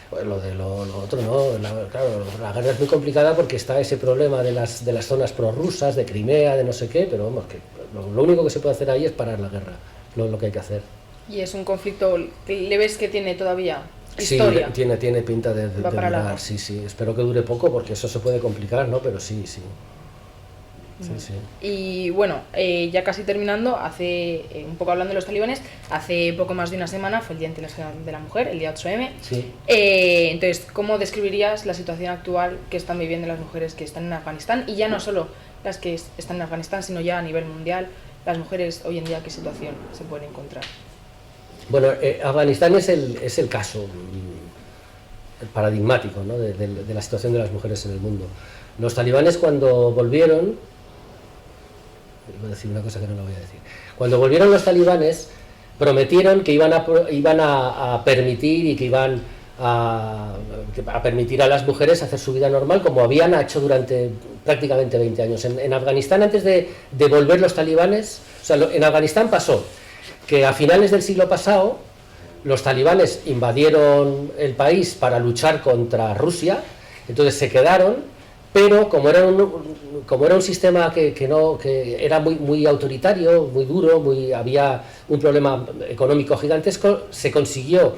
Bueno, lo otro no, claro, la guerra es muy complicada porque está ese problema de las zonas prorrusas, de Crimea, de no sé qué, pero vamos, que lo único que se puede hacer ahí es parar la guerra, lo que hay que hacer. ¿Y es un conflicto que le ves que tiene todavía historia? Sí, tiene pinta de durar, sí, espero que dure poco porque eso se puede complicar, ¿no? Pero sí. Sí. Y bueno, ya casi terminando, un poco hablando de los talibanes, hace poco más de una semana fue el Día Internacional de la Mujer, el día 8M. Sí. Entonces, ¿cómo describirías la situación actual que están viviendo las mujeres que están en Afganistán? Y ya no solo las que están en Afganistán, sino ya a nivel mundial, las mujeres hoy en día, ¿qué situación se pueden encontrar? Bueno, Afganistán es el caso paradigmático, ¿no? de la situación de las mujeres en el mundo. Los talibanes cuando volvieron... Voy a decir una cosa que no lo voy a decir. Cuando volvieron los talibanes, prometieron que iban a permitir y que iban a permitir a las mujeres hacer su vida normal como habían hecho durante prácticamente 20 años. En Afganistán, antes de volver los talibanes, o sea, en Afganistán pasó que a finales del siglo pasado los talibanes invadieron el país para luchar contra Rusia, entonces se quedaron. Pero como era un sistema que era muy autoritario, muy duro, había un problema económico gigantesco, se consiguió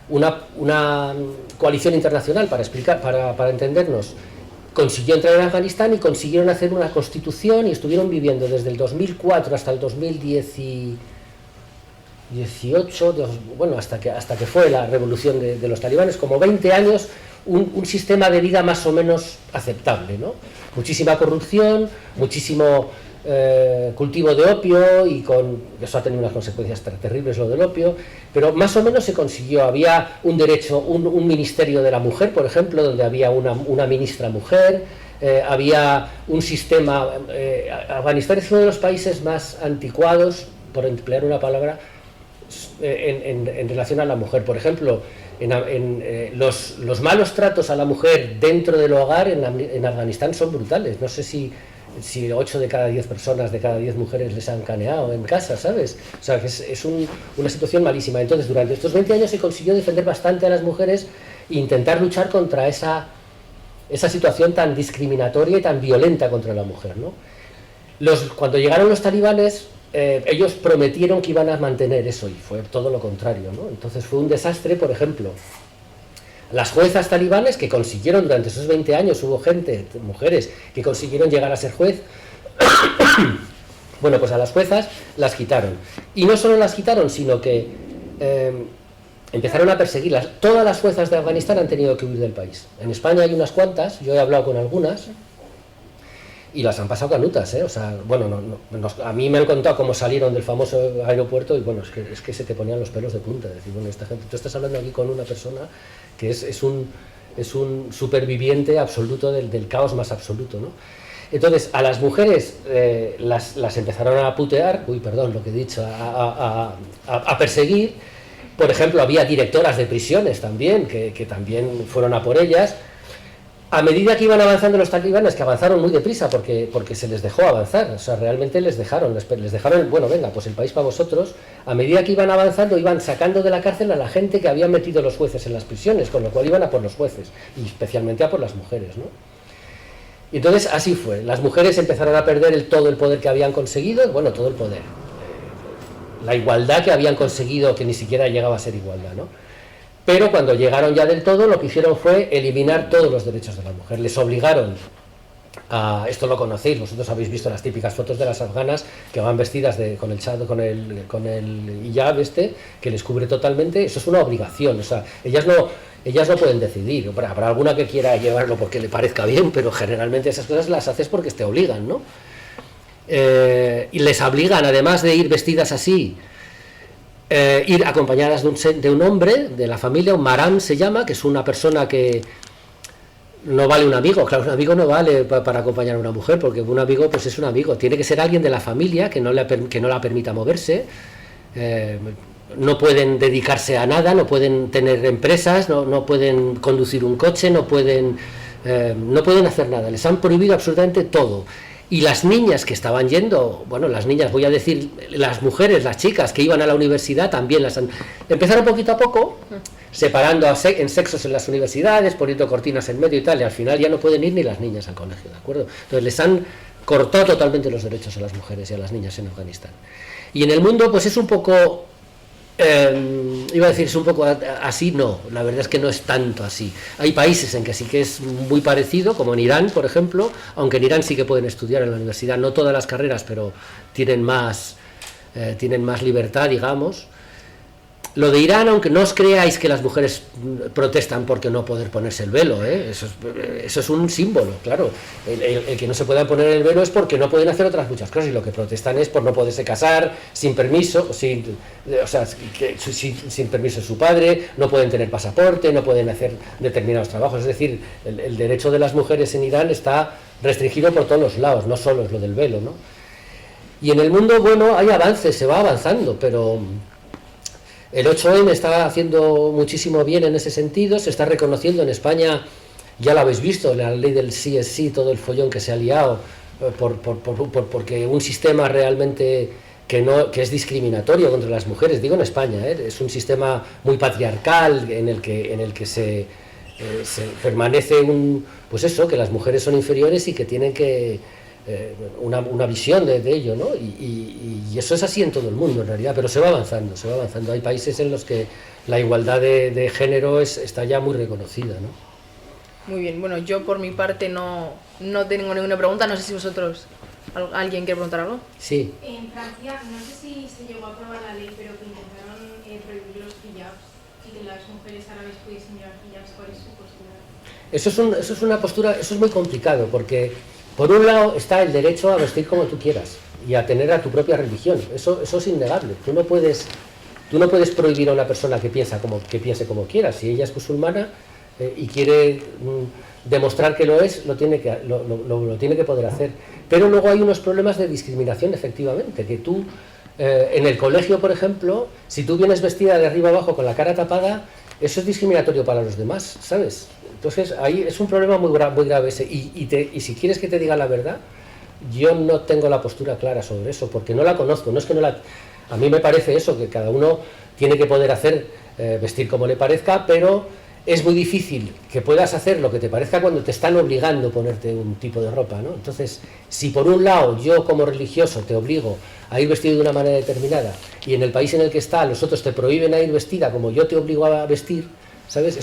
una coalición internacional, para entendernos, consiguió entrar en Afganistán y consiguieron hacer una constitución y estuvieron viviendo desde el 2004 hasta el 2018, bueno, hasta que fue la revolución de los talibanes, como 20 años, un sistema de vida más o menos aceptable, ¿no? Muchísima corrupción, muchísimo cultivo de opio, y eso ha tenido unas consecuencias terribles, lo del opio, pero más o menos se consiguió. Había un derecho, un ministerio de la mujer, por ejemplo, donde había una ministra mujer, había un sistema... Afganistán es uno de los países más anticuados, por emplear una palabra, en relación a la mujer. Por ejemplo, los malos tratos a la mujer dentro del hogar en Afganistán son brutales. No sé si 8 de cada 10 personas, de cada 10 mujeres les han caneado en casa, ¿sabes? O sea, que es una situación malísima. Entonces, durante estos 20 años se consiguió defender bastante a las mujeres e intentar luchar contra esa situación tan discriminatoria y tan violenta contra la mujer, ¿no? Cuando llegaron los talibanes, ellos prometieron que iban a mantener eso y fue todo lo contrario, ¿no? Entonces fue un desastre. Por ejemplo, las juezas talibanes que consiguieron durante esos 20 años, hubo mujeres que consiguieron llegar a ser juez. Bueno, pues a las juezas las quitaron. Y no solo las quitaron, sino que empezaron a perseguirlas. Todas las juezas de Afganistán han tenido que huir del país. En España hay unas cuantas, yo he hablado con algunas, y las han pasado canutas, ¿eh? O sea, bueno, a mí me han contado cómo salieron del famoso aeropuerto y bueno, es que se te ponían los pelos de punta. Es decir, bueno, esta gente, tú estás hablando aquí con una persona que es un superviviente absoluto del caos más absoluto, ¿no? Entonces, a las mujeres las empezaron a putear, lo que he dicho, a perseguir. Por ejemplo, había directoras de prisiones también, que también fueron a por ellas. A medida que iban avanzando los talibanes, que avanzaron muy deprisa porque se les dejó avanzar, o sea, realmente les dejaron, bueno, venga, pues el país para vosotros. A medida que iban avanzando, iban sacando de la cárcel a la gente que habían metido los jueces en las prisiones, con lo cual iban a por los jueces, y especialmente a por las mujeres, ¿no? Y entonces así fue, las mujeres empezaron a perder todo el poder que habían conseguido, bueno, todo el poder, la igualdad que habían conseguido, que ni siquiera llegaba a ser igualdad, ¿no? Pero cuando llegaron ya del todo, lo que hicieron fue eliminar todos los derechos de la mujer. Les obligaron esto lo conocéis, vosotros habéis visto las típicas fotos de las afganas que van vestidas con el hijab que les cubre totalmente. Eso es una obligación, o sea, ellas no pueden decidir. Habrá alguna que quiera llevarlo porque le parezca bien, pero generalmente esas cosas las haces porque te obligan, ¿no? Y les obligan, además de ir vestidas así, ir acompañadas de un hombre de la familia, un maram se llama, que es una persona que no vale un amigo. Claro, un amigo no vale para acompañar a una mujer, porque un amigo pues es un amigo, tiene que ser alguien de la familia que no la permita moverse. No pueden dedicarse a nada, no pueden tener empresas, no pueden conducir un coche, no pueden hacer nada, les han prohibido absolutamente todo. Y las niñas que estaban yendo, bueno, las niñas, voy a decir, las mujeres, las chicas que iban a la universidad también empezaron poquito a poco, separando en sexos en las universidades, poniendo cortinas en medio y tal, y al final ya no pueden ir ni las niñas al colegio, ¿de acuerdo? Entonces les han cortado totalmente los derechos a las mujeres y a las niñas en Afganistán. Y en el mundo pues es un poco, iba a decir es un poco así, no, la verdad es que no es tanto así. Hay países en que sí que es muy parecido, como en Irán, por ejemplo, aunque en Irán sí que pueden estudiar en la universidad, no todas las carreras, pero tienen más libertad, digamos. Lo de Irán, aunque no os creáis que las mujeres protestan porque no poder ponerse el velo, eso es un símbolo, claro. El que no se pueda poner el velo es porque no pueden hacer otras muchas cosas, y lo que protestan es por no poderse casar sin permiso, sin permiso de su padre, no pueden tener pasaporte, no pueden hacer determinados trabajos. Es decir, el derecho de las mujeres en Irán está restringido por todos los lados, no solo es lo del velo, ¿no? Y en el mundo, bueno, hay avances, se va avanzando, pero el 8M está haciendo muchísimo bien en ese sentido, se está reconociendo en España, ya lo habéis visto, la ley del sí es sí, todo el follón que se ha liado, porque un sistema realmente que es discriminatorio contra las mujeres, digo en España, es un sistema muy patriarcal en el que se permanece pues eso, que las mujeres son inferiores y que tienen que una visión de ello, ¿no? Y eso es así en todo el mundo en realidad, pero se va avanzando. Hay países en los que la igualdad de género está ya muy reconocida, ¿no? Muy bien, bueno, yo por mi parte no tengo ninguna pregunta, no sé si vosotros, ¿alguien quiere preguntar algo? Sí. En Francia, no sé si se llegó a aprobar la ley, pero que intentaron prohibir los hijabs y que las mujeres árabes pudiesen llevar hijabs. ¿Cuál es su postura? Eso es una postura, eso es muy complicado, porque por un lado está el derecho a vestir como tú quieras y a tener a tu propia religión. Eso es innegable. Tú no puedes prohibir a una persona que piense como quiera. Si ella es musulmana y quiere demostrar que lo es, lo tiene que poder hacer. Pero luego hay unos problemas de discriminación, efectivamente, que tú en el colegio, por ejemplo, si tú vienes vestida de arriba abajo con la cara tapada, eso es discriminatorio para los demás, ¿sabes? Entonces ahí es un problema muy grave ese. Y si quieres que te diga la verdad, yo no tengo la postura clara sobre eso, porque no la conozco. No es que no la... A mí me parece eso, que cada uno tiene que poder vestir como le parezca, pero es muy difícil que puedas hacer lo que te parezca cuando te están obligando a ponerte un tipo de ropa, ¿no? Entonces, si por un lado yo como religioso te obligo a ir vestido de una manera determinada y en el país en el que está los otros te prohíben a ir vestida como yo te obligo a vestir, ¿sabes?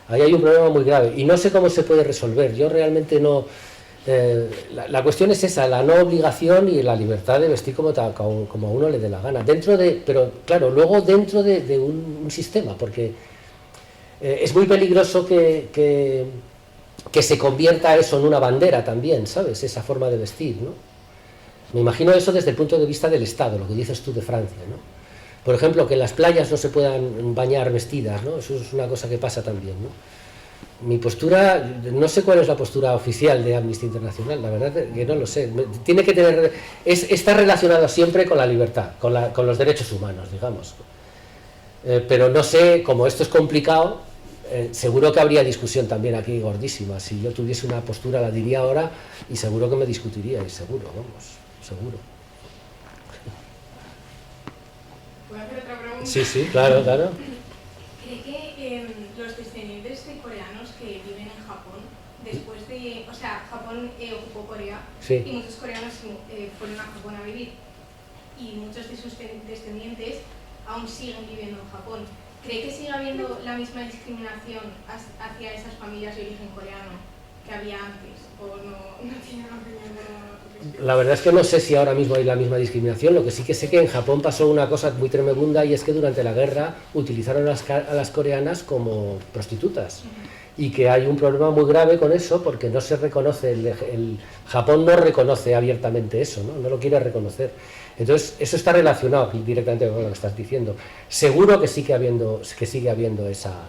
Ahí hay un problema muy grave y no sé cómo se puede resolver. Yo realmente no... La cuestión es esa, la no obligación y la libertad de vestir como a uno le dé la gana. Pero claro, luego dentro de un sistema, porque es muy peligroso que se convierta eso en una bandera también, ¿sabes? Esa forma de vestir, ¿no? Me imagino eso desde el punto de vista del Estado, lo que dices tú de Francia, ¿no? Por ejemplo, que en las playas no se puedan bañar vestidas, ¿no? Eso es una cosa que pasa también, ¿no? Mi postura, no sé cuál es la postura oficial de Amnistía Internacional, la verdad que no lo sé. Tiene que tener, está relacionado siempre con la libertad, con los derechos humanos, digamos. Pero no sé, como esto es complicado, seguro que habría discusión también aquí gordísima. Si yo tuviese una postura la diría ahora y seguro que me discutiríais, seguro, vamos, seguro. ¿Puedo hacer otra pregunta? Sí, claro. ¿Cree que los descendientes de coreanos que viven en Japón, después de... O sea, Japón ocupó Corea, sí, y muchos coreanos fueron a Japón a vivir, y muchos de sus descendientes aún siguen viviendo en Japón? ¿Cree que sigue habiendo la misma discriminación hacia esas familias de origen coreano que había antes, o no tiene una opinión. La verdad es que no sé si ahora mismo hay la misma discriminación. Lo que sí que sé que en Japón pasó una cosa muy tremenda, y es que durante la guerra utilizaron a las coreanas como prostitutas. Y que hay un problema muy grave con eso, porque no se reconoce, Japón no reconoce abiertamente eso, no lo quiere reconocer. Entonces, eso está relacionado directamente con lo que estás diciendo. Seguro que sigue habiendo esa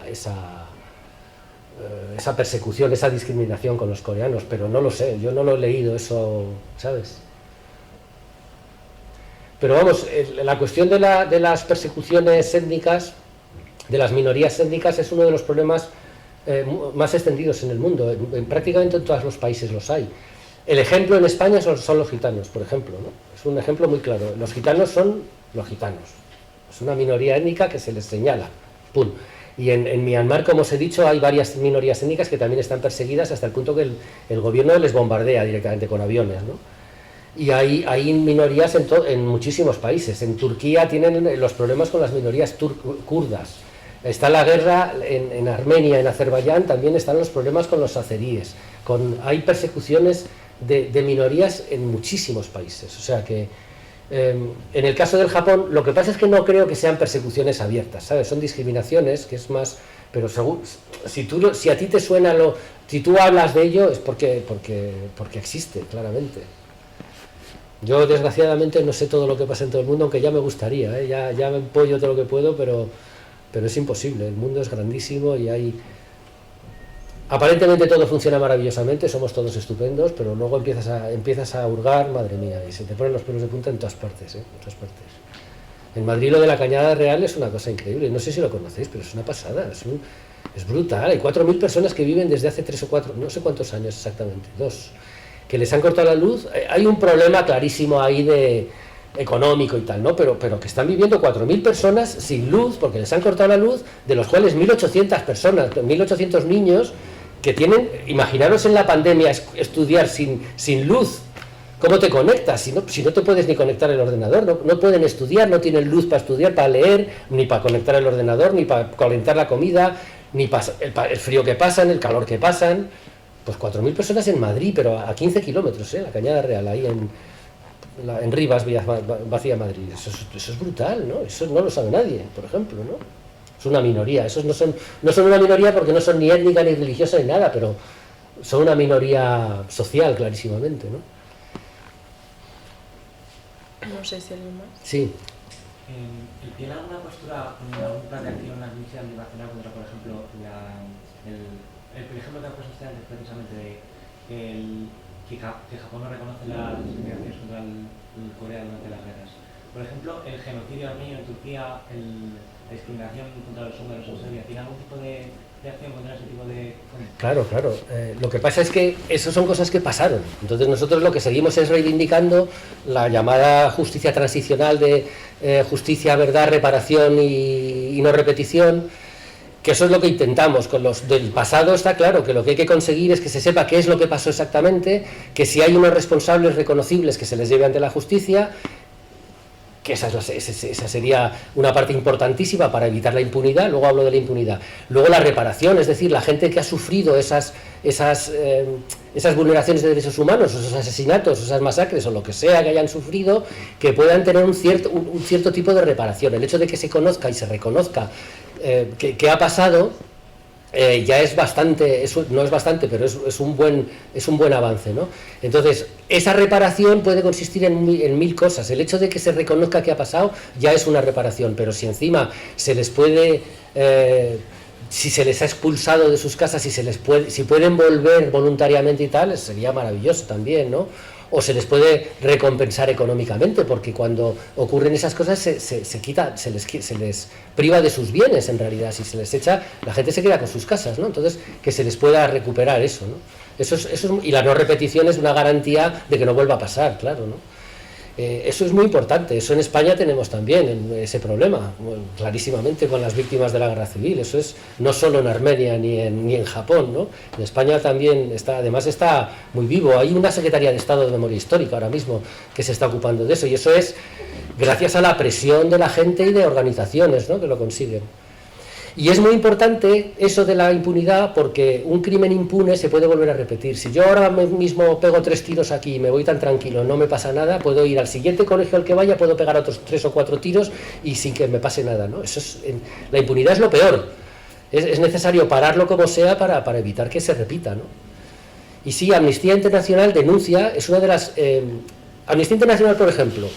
persecución, esa discriminación con los coreanos, pero no lo sé, yo no lo he leído eso, ¿sabes? Pero vamos, la cuestión de las persecuciones étnicas, de las minorías étnicas, es uno de los problemas más extendidos en el mundo. Prácticamente en todos los países los hay. El ejemplo en España son los gitanos, por ejemplo, ¿no? Es un ejemplo muy claro. Los gitanos son los gitanos. Es una minoría étnica que se les señala. ¡Pum! Y en Myanmar, como os he dicho, hay varias minorías étnicas que también están perseguidas hasta el punto que el gobierno les bombardea directamente con aviones, ¿no? Y hay minorías en muchísimos países. En Turquía tienen los problemas con las minorías kurdas. Está la guerra en Armenia, en Azerbaiyán, también están los problemas con los azeríes. Hay persecuciones de minorías en muchísimos países. O sea que, en el caso del Japón, lo que pasa es que no creo que sean persecuciones abiertas, ¿sabes? Son discriminaciones, que es más... Pero si a ti te suena si tú hablas de ello, es porque existe, claramente. Yo, desgraciadamente, no sé todo lo que pasa en todo el mundo, aunque ya me gustaría, ¿eh? Ya me apoyo todo lo que puedo, pero es imposible. El mundo es grandísimo y aparentemente todo funciona maravillosamente, somos todos estupendos, pero luego empiezas a hurgar, madre mía, y se te ponen los pelos de punta en todas partes, en todas partes. En Madrid lo de la Cañada Real es una cosa increíble, no sé si lo conocéis, pero es una pasada, es brutal. Hay 4.000 personas que viven desde hace 3 o 4, no sé cuántos años exactamente, 2, que les han cortado la luz. Hay un problema clarísimo ahí económico y tal, ¿no? Pero que están viviendo 4.000 personas sin luz, porque les han cortado la luz, de los cuales 1.800 personas, 1.800 niños, que tienen, imaginaros en la pandemia, estudiar sin luz. ¿Cómo te conectas? Si no te puedes ni conectar el ordenador, no pueden estudiar, no tienen luz para estudiar, para leer, ni para conectar el ordenador, ni para calentar la comida, ni para el frío que pasan, el calor que pasan. Pues 4.000 personas en Madrid, pero a 15 kilómetros, la Cañada Real, ahí en Rivas, Vacía Madrid. Eso es brutal, ¿no? Eso no lo sabe nadie, por ejemplo, ¿no? Es una minoría. Esos no son una minoría porque no son ni étnica, ni religiosa, ni nada, pero son una minoría social, clarísimamente, ¿no? No sé si alguien más. Sí. ¿Tiene alguna postura, algún plan de acción relacionado contra, por ejemplo, el ejemplo que ha puesto usted antes, precisamente, que Japón no reconoce las discriminaciones contra el Corea durante las guerras? Por ejemplo, el genocidio armenio en Turquía, la discriminación contra los húngaros en Serbia, ¿tiene algún tipo de acción contra ese tipo de...? Claro. Lo que pasa es que eso son cosas que pasaron. Entonces nosotros lo que seguimos es reivindicando la llamada justicia transicional de justicia, verdad, reparación y no repetición, que eso es lo que intentamos. Con los del pasado está claro que lo que hay que conseguir es que se sepa qué es lo que pasó exactamente, que si hay unos responsables reconocibles que se les lleve ante la justicia, que esa sería una parte importantísima para evitar la impunidad. Luego hablo de la impunidad. Luego la reparación, es decir, la gente que ha sufrido esas vulneraciones de derechos humanos, esos asesinatos, esas masacres o lo que sea que hayan sufrido, que puedan tener un cierto tipo de reparación. El hecho de que se conozca y se reconozca que ha pasado, ya es bastante, no es bastante, pero es un buen avance, ¿no? Entonces, esa reparación puede consistir en mil cosas. El hecho de que se reconozca que ha pasado ya es una reparación, pero si encima se les puede, si se les ha expulsado de sus casas, si pueden volver voluntariamente y tal, sería maravilloso también, ¿no? O se les puede recompensar económicamente, porque cuando ocurren esas cosas se les priva de sus bienes, en realidad. Si se les echa, la gente se queda con sus casas, ¿no? Entonces, que se les pueda recuperar eso, ¿no? Y la no repetición es una garantía de que no vuelva a pasar, claro, ¿no? Eso es muy importante. Eso en España tenemos también ese problema, clarísimamente, con las víctimas de la guerra civil. Eso es no solo en Armenia ni en Japón, ¿no? En España también además está muy vivo. Hay una Secretaría de Estado de Memoria Histórica ahora mismo que se está ocupando de eso, y eso es gracias a la presión de la gente y de organizaciones, ¿no?, que lo consiguen. Y es muy importante eso de la impunidad, porque un crimen impune se puede volver a repetir. Si yo ahora mismo pego 3 tiros aquí y me voy tan tranquilo, no me pasa nada, puedo ir al siguiente colegio al que vaya, puedo pegar otros 3 o 4 tiros y sin que me pase nada, ¿no? La impunidad es lo peor. Es necesario pararlo como sea para evitar que se repita, ¿no? Y sí, Amnistía Internacional denuncia, es una de las... Amnistía Internacional, por ejemplo,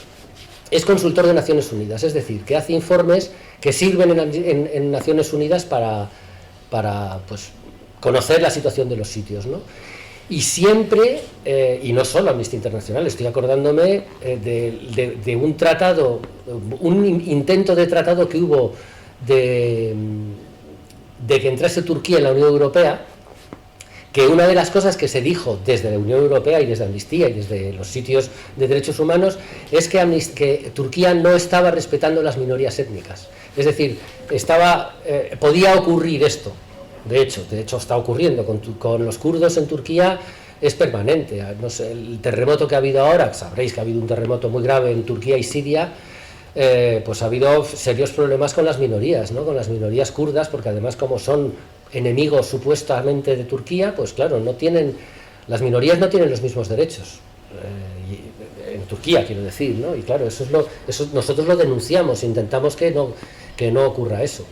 es consultor de Naciones Unidas, es decir, que hace informes que sirven en Naciones Unidas para pues, conocer la situación de los sitios, ¿no? Y siempre, y no solo Amnistía Internacional, estoy acordándome de un tratado, un intento de tratado que hubo de que entrase Turquía en la Unión Europea, que una de las cosas que se dijo desde la Unión Europea y desde Amnistía y desde los sitios de derechos humanos es que Turquía no estaba respetando las minorías étnicas. Es decir, podía ocurrir esto. De hecho está ocurriendo con los kurdos en Turquía, es permanente. No sé, el terremoto que ha habido ahora, sabréis que ha habido un terremoto muy grave en Turquía y Siria, pues ha habido serios problemas con las minorías, ¿no? Con las minorías kurdas, porque además como son enemigos supuestamente de Turquía, pues claro, las minorías no tienen los mismos derechos, en Turquía quiero decir, ¿no? Y claro, eso nosotros lo denunciamos, intentamos que no ocurra eso.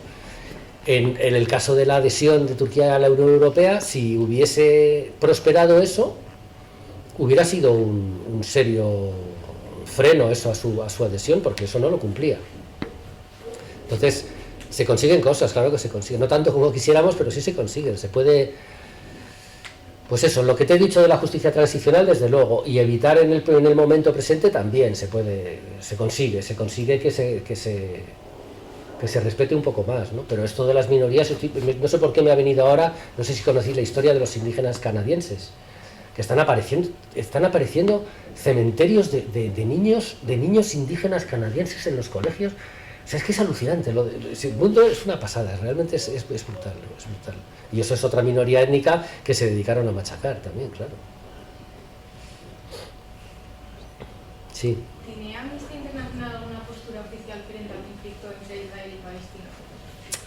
En el caso de la adhesión de Turquía a la Unión Europea, si hubiese prosperado eso, hubiera sido un serio freno eso a su adhesión, porque eso no lo cumplía. Entonces, se consiguen cosas, claro que se consiguen, no tanto como quisiéramos, pero sí se consiguen, se puede, pues eso, lo que te he dicho de la justicia transicional, desde luego, y evitar en el momento presente también se consigue que se respete un poco más, ¿no? Pero esto de las minorías, no sé por qué me ha venido ahora, no sé si conocéis la historia de los indígenas canadienses, que están apareciendo cementerios de niños indígenas canadienses en los colegios. O sea, es que es alucinante, el mundo es una pasada, realmente es brutal, es brutal. Y eso es otra minoría étnica que se dedicaron a machacar también, claro. Sí. ¿Tiene Amnistía Internacional alguna postura oficial frente al conflicto entre Israel y Palestina?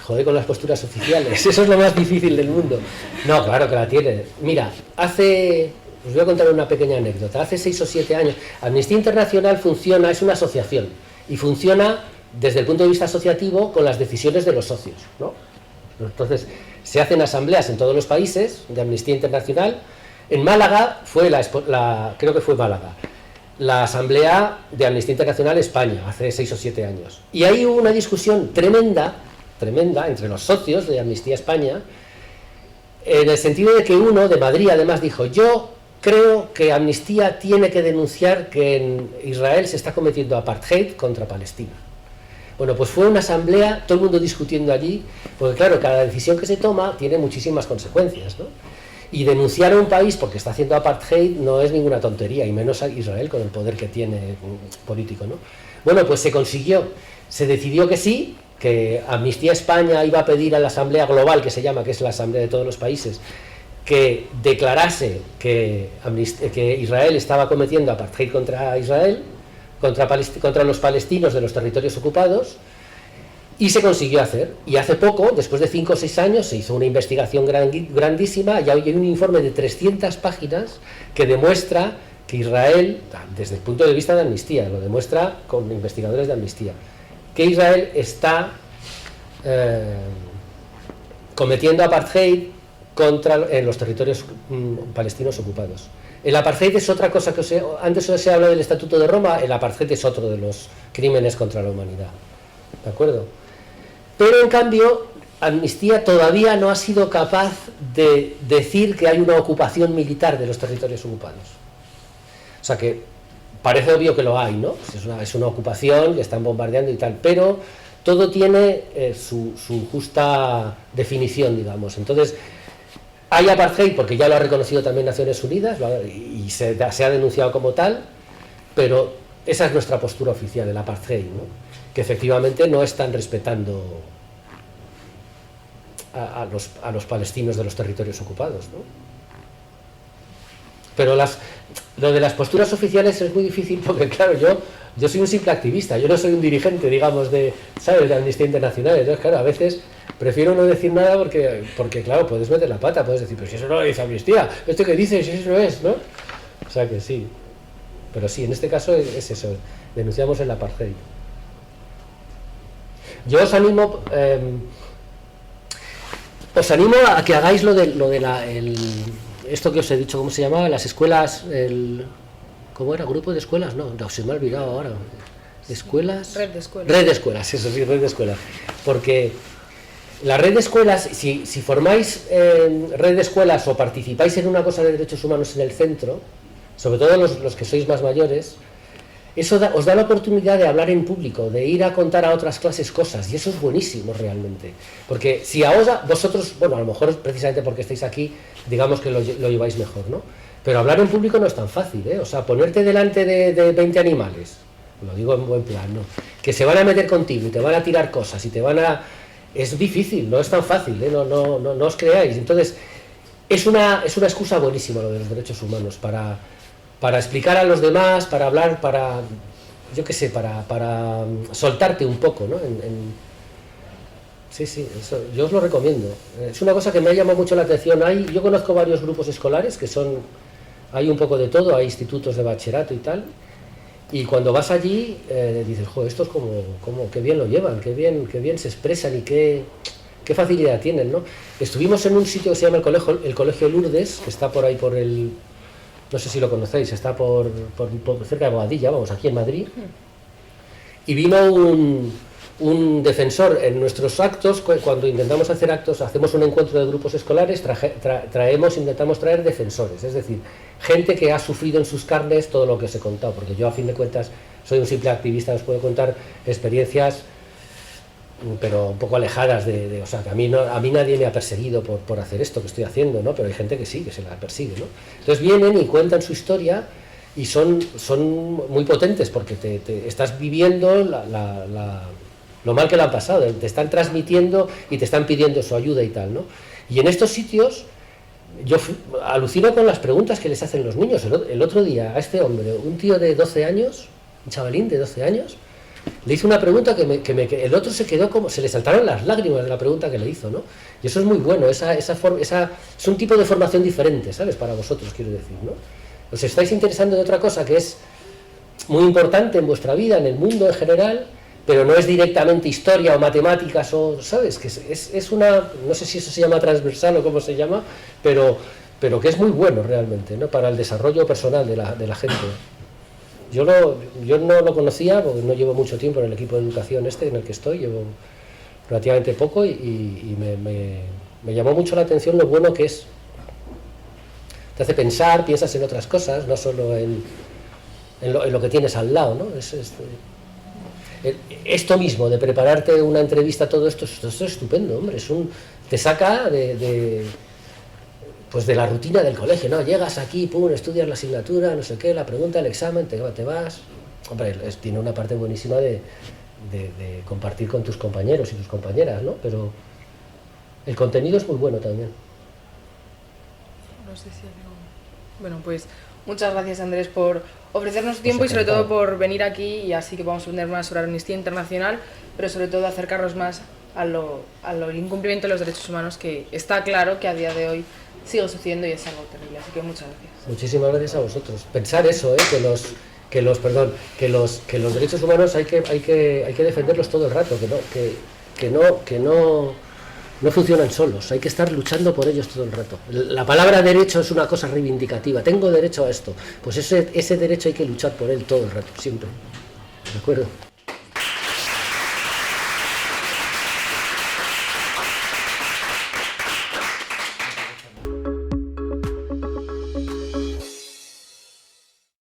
Joder con las posturas oficiales, eso es lo más difícil del mundo. No, claro que la tiene. Mira, os voy a contar una pequeña anécdota. Hace 6 o 7 años, Amnistía Internacional funciona, es una asociación, y funciona desde el punto de vista asociativo con las decisiones de los socios, ¿no? Entonces, se hacen asambleas en todos los países de Amnistía Internacional. En Málaga creo que fue Málaga, la asamblea de Amnistía Internacional España, hace 6 o 7 años. Y ahí hubo una discusión tremenda entre los socios de Amnistía España, en el sentido de que uno de Madrid además dijo: yo creo que Amnistía tiene que denunciar que en Israel se está cometiendo apartheid contra Palestina. Bueno, pues fue una asamblea, todo el mundo discutiendo allí, porque claro, cada decisión que se toma tiene muchísimas consecuencias, ¿no? Y denunciar a un país porque está haciendo apartheid no es ninguna tontería, y menos a Israel con el poder que tiene político, ¿no? Bueno, pues se consiguió, se decidió que sí, que Amnistía España iba a pedir a la Asamblea Global, que se llama, que es la Asamblea de todos los países, que declarase que Israel estaba cometiendo apartheid contra Israel, contra los palestinos de los territorios ocupados, y se consiguió hacer. Y hace poco, después de 5 o 6 años, se hizo una investigación grandísima, y hay un informe de 300 páginas que demuestra que Israel, desde el punto de vista de Amnistía, lo demuestra con investigadores de Amnistía, que Israel está cometiendo apartheid en los territorios palestinos ocupados. El apartheid es otra cosa que antes se habla del Estatuto de Roma, el apartheid es otro de los crímenes contra la humanidad, ¿de acuerdo? Pero en cambio, Amnistía todavía no ha sido capaz de decir que hay una ocupación militar de los territorios ocupados. O sea que parece obvio que lo hay, ¿no? Es una ocupación, que están bombardeando y tal, pero todo tiene su justa definición, digamos. Entonces, hay apartheid porque ya lo ha reconocido también Naciones Unidas y se ha denunciado como tal, pero esa es nuestra postura oficial, el apartheid, ¿no? Que efectivamente no están respetando a los palestinos de los territorios ocupados, ¿no? Pero lo de las posturas oficiales es muy difícil porque, claro, yo soy un simple activista, yo no soy un dirigente, digamos, de Amnistía Internacional. Entonces, claro, a veces prefiero no decir nada porque claro, puedes meter la pata, puedes decir, pero si eso no lo dice Amnistía, ¿esto que dices? Si eso no es, ¿no? O sea que sí. Pero sí, en este caso es eso, denunciamos el apartheid. Yo os animo a que hagáis lo de esto que os he dicho, ¿cómo se llamaba? Las escuelas, ¿cómo era? ¿Grupo de escuelas? No, se me ha olvidado ahora. ¿Escuelas? Red de escuelas. Red de escuelas, eso sí, red de escuelas. Porque la red de escuelas, si formáis red de escuelas o participáis en una cosa de derechos humanos en el centro, sobre todo los que sois más mayores, eso os da la oportunidad de hablar en público, de ir a contar a otras clases cosas, y eso es buenísimo realmente. Porque si ahora vosotros, bueno, a lo mejor precisamente porque estáis aquí, digamos que lo lleváis mejor, ¿no? Pero hablar en público no es tan fácil, ¿eh? O sea, ponerte delante de 20 animales, lo digo en buen plan, ¿no? Que se van a meter contigo y te van a tirar cosas y te van a... Es difícil, no es tan fácil, ¿eh? No os creáis. Entonces, es una excusa buenísima lo de los derechos humanos para explicar a los demás, para hablar, yo qué sé, para soltarte un poco, ¿no? Sí, eso, yo os lo recomiendo. Es una cosa que me ha llamado mucho la atención. Yo conozco varios grupos escolares que hay un poco de todo, hay institutos de bachillerato y tal, y cuando vas allí dices, joder, estos como qué bien lo llevan, qué bien se expresan y qué facilidad tienen, ¿no? Estuvimos en un sitio que se llama el Colegio Lourdes, que está por ahí por el... No sé si lo conocéis, está por cerca de Boadilla, vamos, aquí en Madrid. Y vino un defensor en nuestros actos, cuando intentamos hacer actos, hacemos un encuentro de grupos escolares, intentamos traer defensores, es decir, gente que ha sufrido en sus carnes todo lo que os he contado, porque yo a fin de cuentas soy un simple activista, os puedo contar experiencias, pero un poco alejadas o sea, que a mí nadie me ha perseguido por hacer esto que estoy haciendo, ¿no? Pero hay gente que sí, que se la persigue, ¿no? Entonces vienen y cuentan su historia y son muy potentes porque te estás viviendo lo mal que lo han pasado, te están transmitiendo y te están pidiendo su ayuda y tal, ¿no? Y en estos sitios yo alucino con las preguntas que les hacen los niños. El otro día a este hombre, un tío de 12 años, un chavalín de 12 años, le hizo una pregunta que el otro se quedó como... Se le saltaron las lágrimas de la pregunta que le hizo, ¿no? Y eso es muy bueno, es un tipo de formación diferente, ¿sabes? Para vosotros, quiero decir, ¿no? Os estáis interesando de otra cosa que es muy importante en vuestra vida, en el mundo en general, pero no es directamente historia o matemáticas o... ¿Sabes? Que es una... No sé si eso se llama transversal o cómo se llama, pero que es muy bueno realmente, ¿no? Para el desarrollo personal de la gente. Yo no lo conocía porque no llevo mucho tiempo en el equipo de educación en el que estoy, llevo relativamente poco y me llamó mucho la atención lo bueno que es. Te hace pensar, piensas en otras cosas, no solo en lo que tienes al lado, ¿no? Esto mismo, de prepararte una entrevista, todo esto es estupendo, hombre, te saca pues de la rutina del colegio, ¿no? Llegas aquí, pum, estudias la asignatura, no sé qué, la pregunta, el examen, te vas. Hombre, tiene una parte buenísima de compartir con tus compañeros y tus compañeras, ¿no? Pero el contenido es muy bueno también. No sé si algo... Bueno, pues muchas gracias, Andrés, por ofrecernos tu tiempo y sobre todo por venir aquí, y así que vamos a aprender más sobre Amnistía Internacional, pero sobre todo acercarnos más al incumplimiento de los derechos humanos, que está claro que a día de hoy sigue sucediendo y es algo terrible, así que muchas gracias. Muchísimas gracias a vosotros. Pensar eso, que los derechos humanos hay que defenderlos todo el rato, que no funcionan solos, hay que estar luchando por ellos todo el rato. La palabra derecho es una cosa reivindicativa, tengo derecho a esto, pues ese derecho hay que luchar por él todo el rato, siempre. ¿De acuerdo?